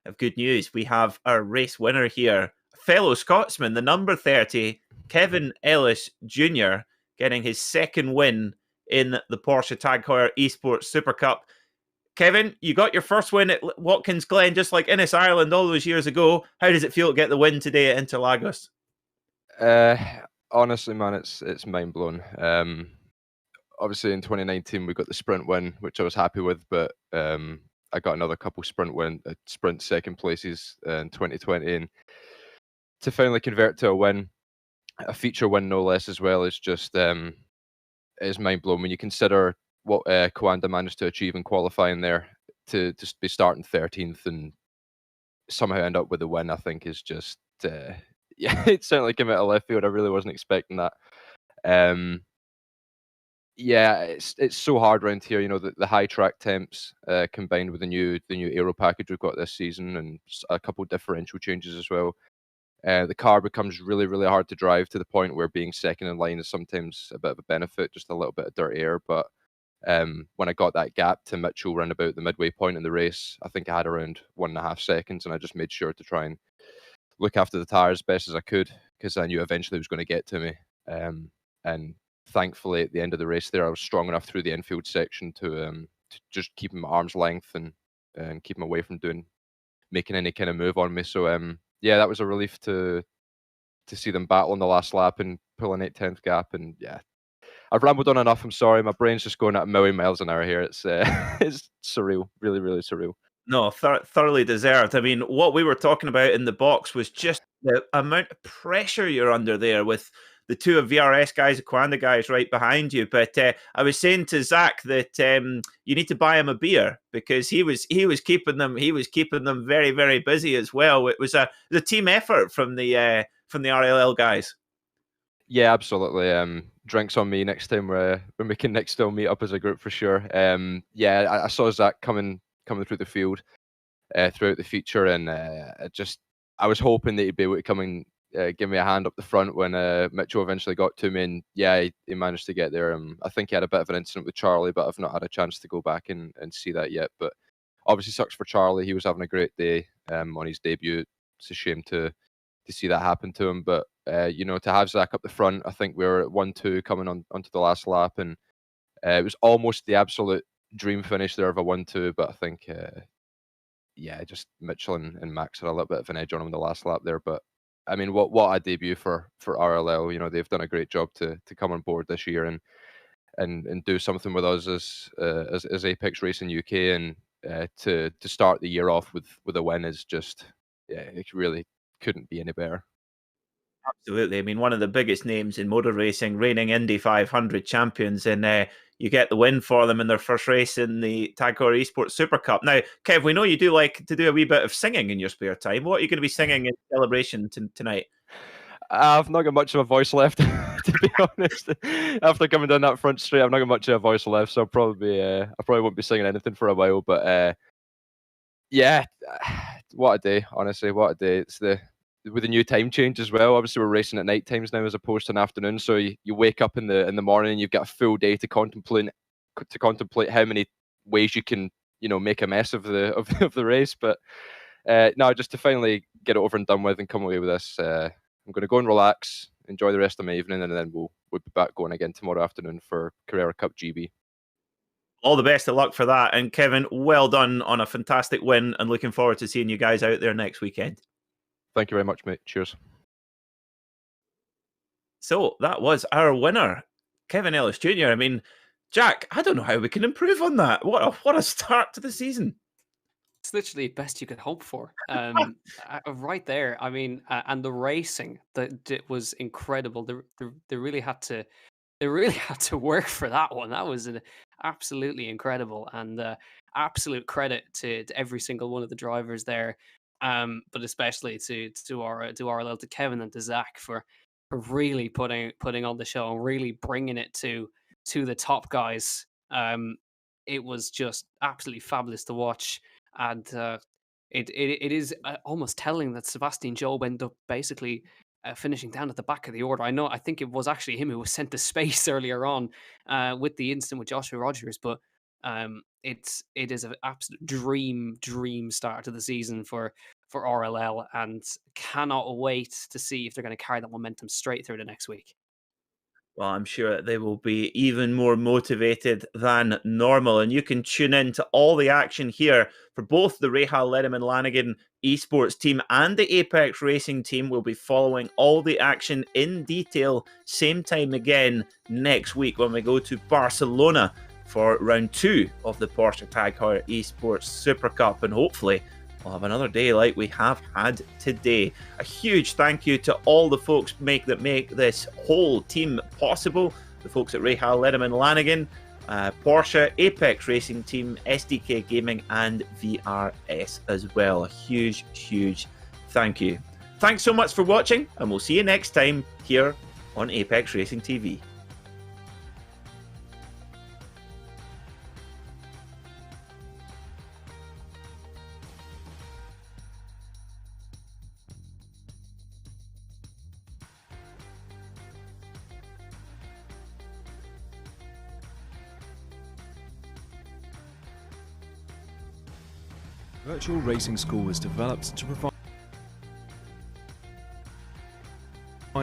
of good news, we have our race winner here, fellow Scotsman, the number 30, Kevin Ellis Jr., getting his second win in the Porsche Tag Heuer Esports Supercup. Kevin, you got your first win at Watkins Glen, just like Innis, Ireland, all those years ago. How does it feel to get the win today at Interlagos? Honestly, man, it's mind blown. Obviously, in 2019 we got the sprint win, which I was happy with, but I got another couple sprint second places in 2020, and to finally convert to a win, a feature win no less as well, is just is mind blowing when you consider what Coanda managed to achieve in qualifying there to just be starting 13th and somehow end up with a win. I think is just yeah, it certainly came out of left field. I really wasn't expecting that. Yeah, it's so hard around here. The high track temps combined with the new aero package we've got this season, and a couple of differential changes as well. The car becomes really, really hard to drive to the point where being second in line is sometimes a bit of a benefit, just a little bit of dirt air. But when I got that gap to Mitchell round about the midway point in the race, I think I had around 1.5 seconds, and I just made sure to try and look after the tyres as best as I could, because I knew eventually it was going to get to me. And thankfully, at the end of the race there, I was strong enough through the infield section to just keep him at arm's length and keep him away from making any kind of move on me. So yeah, that was a relief to see them battle on the last lap and pull an 8/10 gap. And yeah, I've rambled on enough. I'm sorry, my brain's just going at a million miles an hour here. It's it's surreal, really, really surreal. No, thoroughly deserved. I mean, what we were talking about in the box was just the amount of pressure you're under there with the two of VRS guys, the Coanda guys right behind you. But I was saying to Zach that you need to buy him a beer because he was keeping them very, very busy as well. It was a team effort from the RLL guys. Yeah, absolutely. Drinks on me next time when we can next still meet up as a group for sure. Yeah, I saw Zach coming through the field throughout the feature, and I was hoping that he'd be able to come and give me a hand up the front when Mitchell eventually got to me, and yeah, he managed to get there. I think he had a bit of an incident with Charlie, but I've not had a chance to go back and see that yet. But obviously sucks for Charlie. He was having a great day on his debut. It's a shame to see that happen to him, but to have Zach up the front, I think we were at 1-2 coming onto the last lap, and It was almost the absolute dream finish there of a 1-2, but I think, yeah, just Mitchell and Max had a little bit of an edge on him in the last lap there. But I mean, what a debut for RLL. You know, they've done a great job to come on board this year and do something with us as Apex Racing UK, and to start the year off with a win is just, yeah, it really couldn't be any better. Absolutely. I mean, one of the biggest names in motor racing, reigning Indy 500 champions, and you get the win for them in their first race in the Tag Heuer eSports Supercup. Now, Kev, we know you do like to do a wee bit of singing in your spare time. What are you going to be singing in celebration tonight? I've not got much of a voice left, to be honest. After coming down that front straight, I've not got much of a voice left, so I probably won't be singing anything for a while. But yeah, what a day! Honestly, what a day! It's with the new time change as well. Obviously, we're racing at night times now as opposed to an afternoon. So you wake up in the morning and you've got a full day to contemplate how many ways you can, you know, make a mess of the race. But no, just to finally get it over and done with and come away with this. I'm going to go and relax, enjoy the rest of my evening, and then we'll be back going again tomorrow afternoon for Carrera Cup GB. All the best of luck for that. And Kevin, well done on a fantastic win, and looking forward to seeing you guys out there next weekend. Thank you very much, mate. Cheers. So that was our winner, Kevin Ellis Jr. I mean, Jack, I don't know how we can improve on that. What a start to the season. It's literally the best you could hope for. Right there. I mean, and the racing that was incredible. They really had to work for that one. That was absolutely incredible, and absolute credit to every single one of the drivers there. But especially to RLL, to Kevin and to Zach for really putting on the show and really bringing it to the top guys. It was just absolutely fabulous to watch. And it is almost telling that Sebastian Job ended up basically finishing down at the back of the order. I think it was actually him who was sent to space earlier on with the incident with Joshua Rogers, but it is an absolute dream start to the season for RLL, and cannot wait to see if they're going to carry that momentum straight through the next week. Well, I'm sure they will be even more motivated than normal. And you can tune in to all the action here for both the Rahal Lederman Lanigan eSports team and the Apex Racing team. We'll be following all the action in detail, same time again next week when we go to Barcelona for round 2 of the Porsche Tag Heuer eSports Super Cup. And hopefully we'll have another day like we have had today. A huge thank you to all the folks that make this whole team possible. The folks at Rahal Lederman Lanigan, Porsche, Apex Racing Team, SDK Gaming, and VRS as well. A huge thank you. Thanks so much for watching, and we'll see you next time here on Apex Racing TV. Virtual Racing School was developed to provide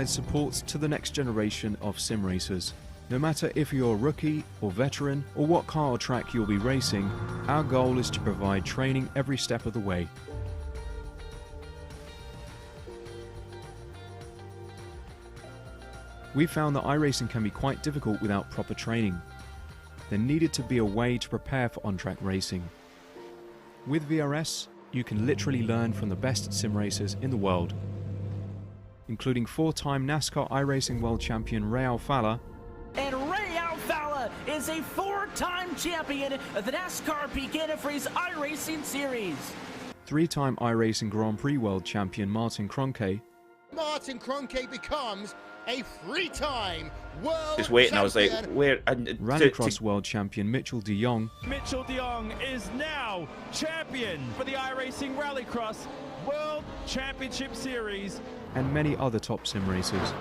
support to the next generation of sim racers. No matter if you're a rookie or veteran or what car or track you'll be racing, our goal is to provide training every step of the way. We found that iRacing can be quite difficult without proper training. There needed to be a way to prepare for on-track racing. With VRS, you can literally learn from the best sim racers in the world, including 4-time NASCAR iRacing World Champion Rahal Feature. And Rahal Feature is a 4-time champion of the NASCAR Pekin Freeze iRacing Series. 3-time iRacing Grand Prix World Champion Martin Kroenke. Martin Kroenke becomes a 3-time world Just waiting, I was like, champion. where? Rallycross World Champion Mitchell de Jong. Mitchell de Jong is now champion for the iRacing Rallycross World Championship Series. And many other top sim racers.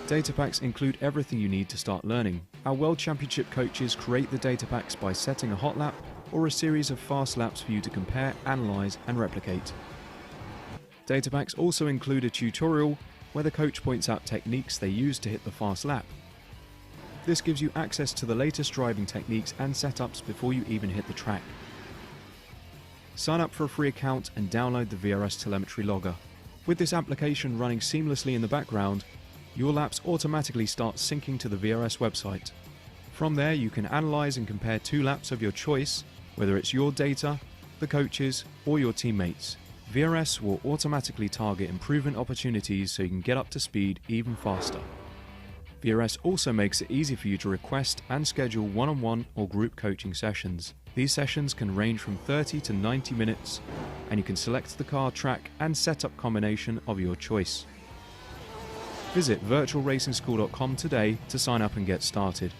Data packs include everything you need to start learning. Our World Championship coaches create the data packs by setting a hot lap or a series of fast laps for you to compare, analyze, and replicate. Data packs also include a tutorial where the coach points out techniques they use to hit the fast lap. This gives you access to the latest driving techniques and setups before you even hit the track. Sign up for a free account and download the VRS telemetry logger. With this application running seamlessly in the background, your laps automatically start syncing to the VRS website. From there, you can analyze and compare 2 laps of your choice, whether it's your data, the coaches, or your teammates. VRS will automatically target improvement opportunities so you can get up to speed even faster. VRS also makes it easy for you to request and schedule one-on-one or group coaching sessions. These sessions can range from 30 to 90 minutes, and you can select the car, track, and setup combination of your choice. Visit virtualracingschool.com today to sign up and get started.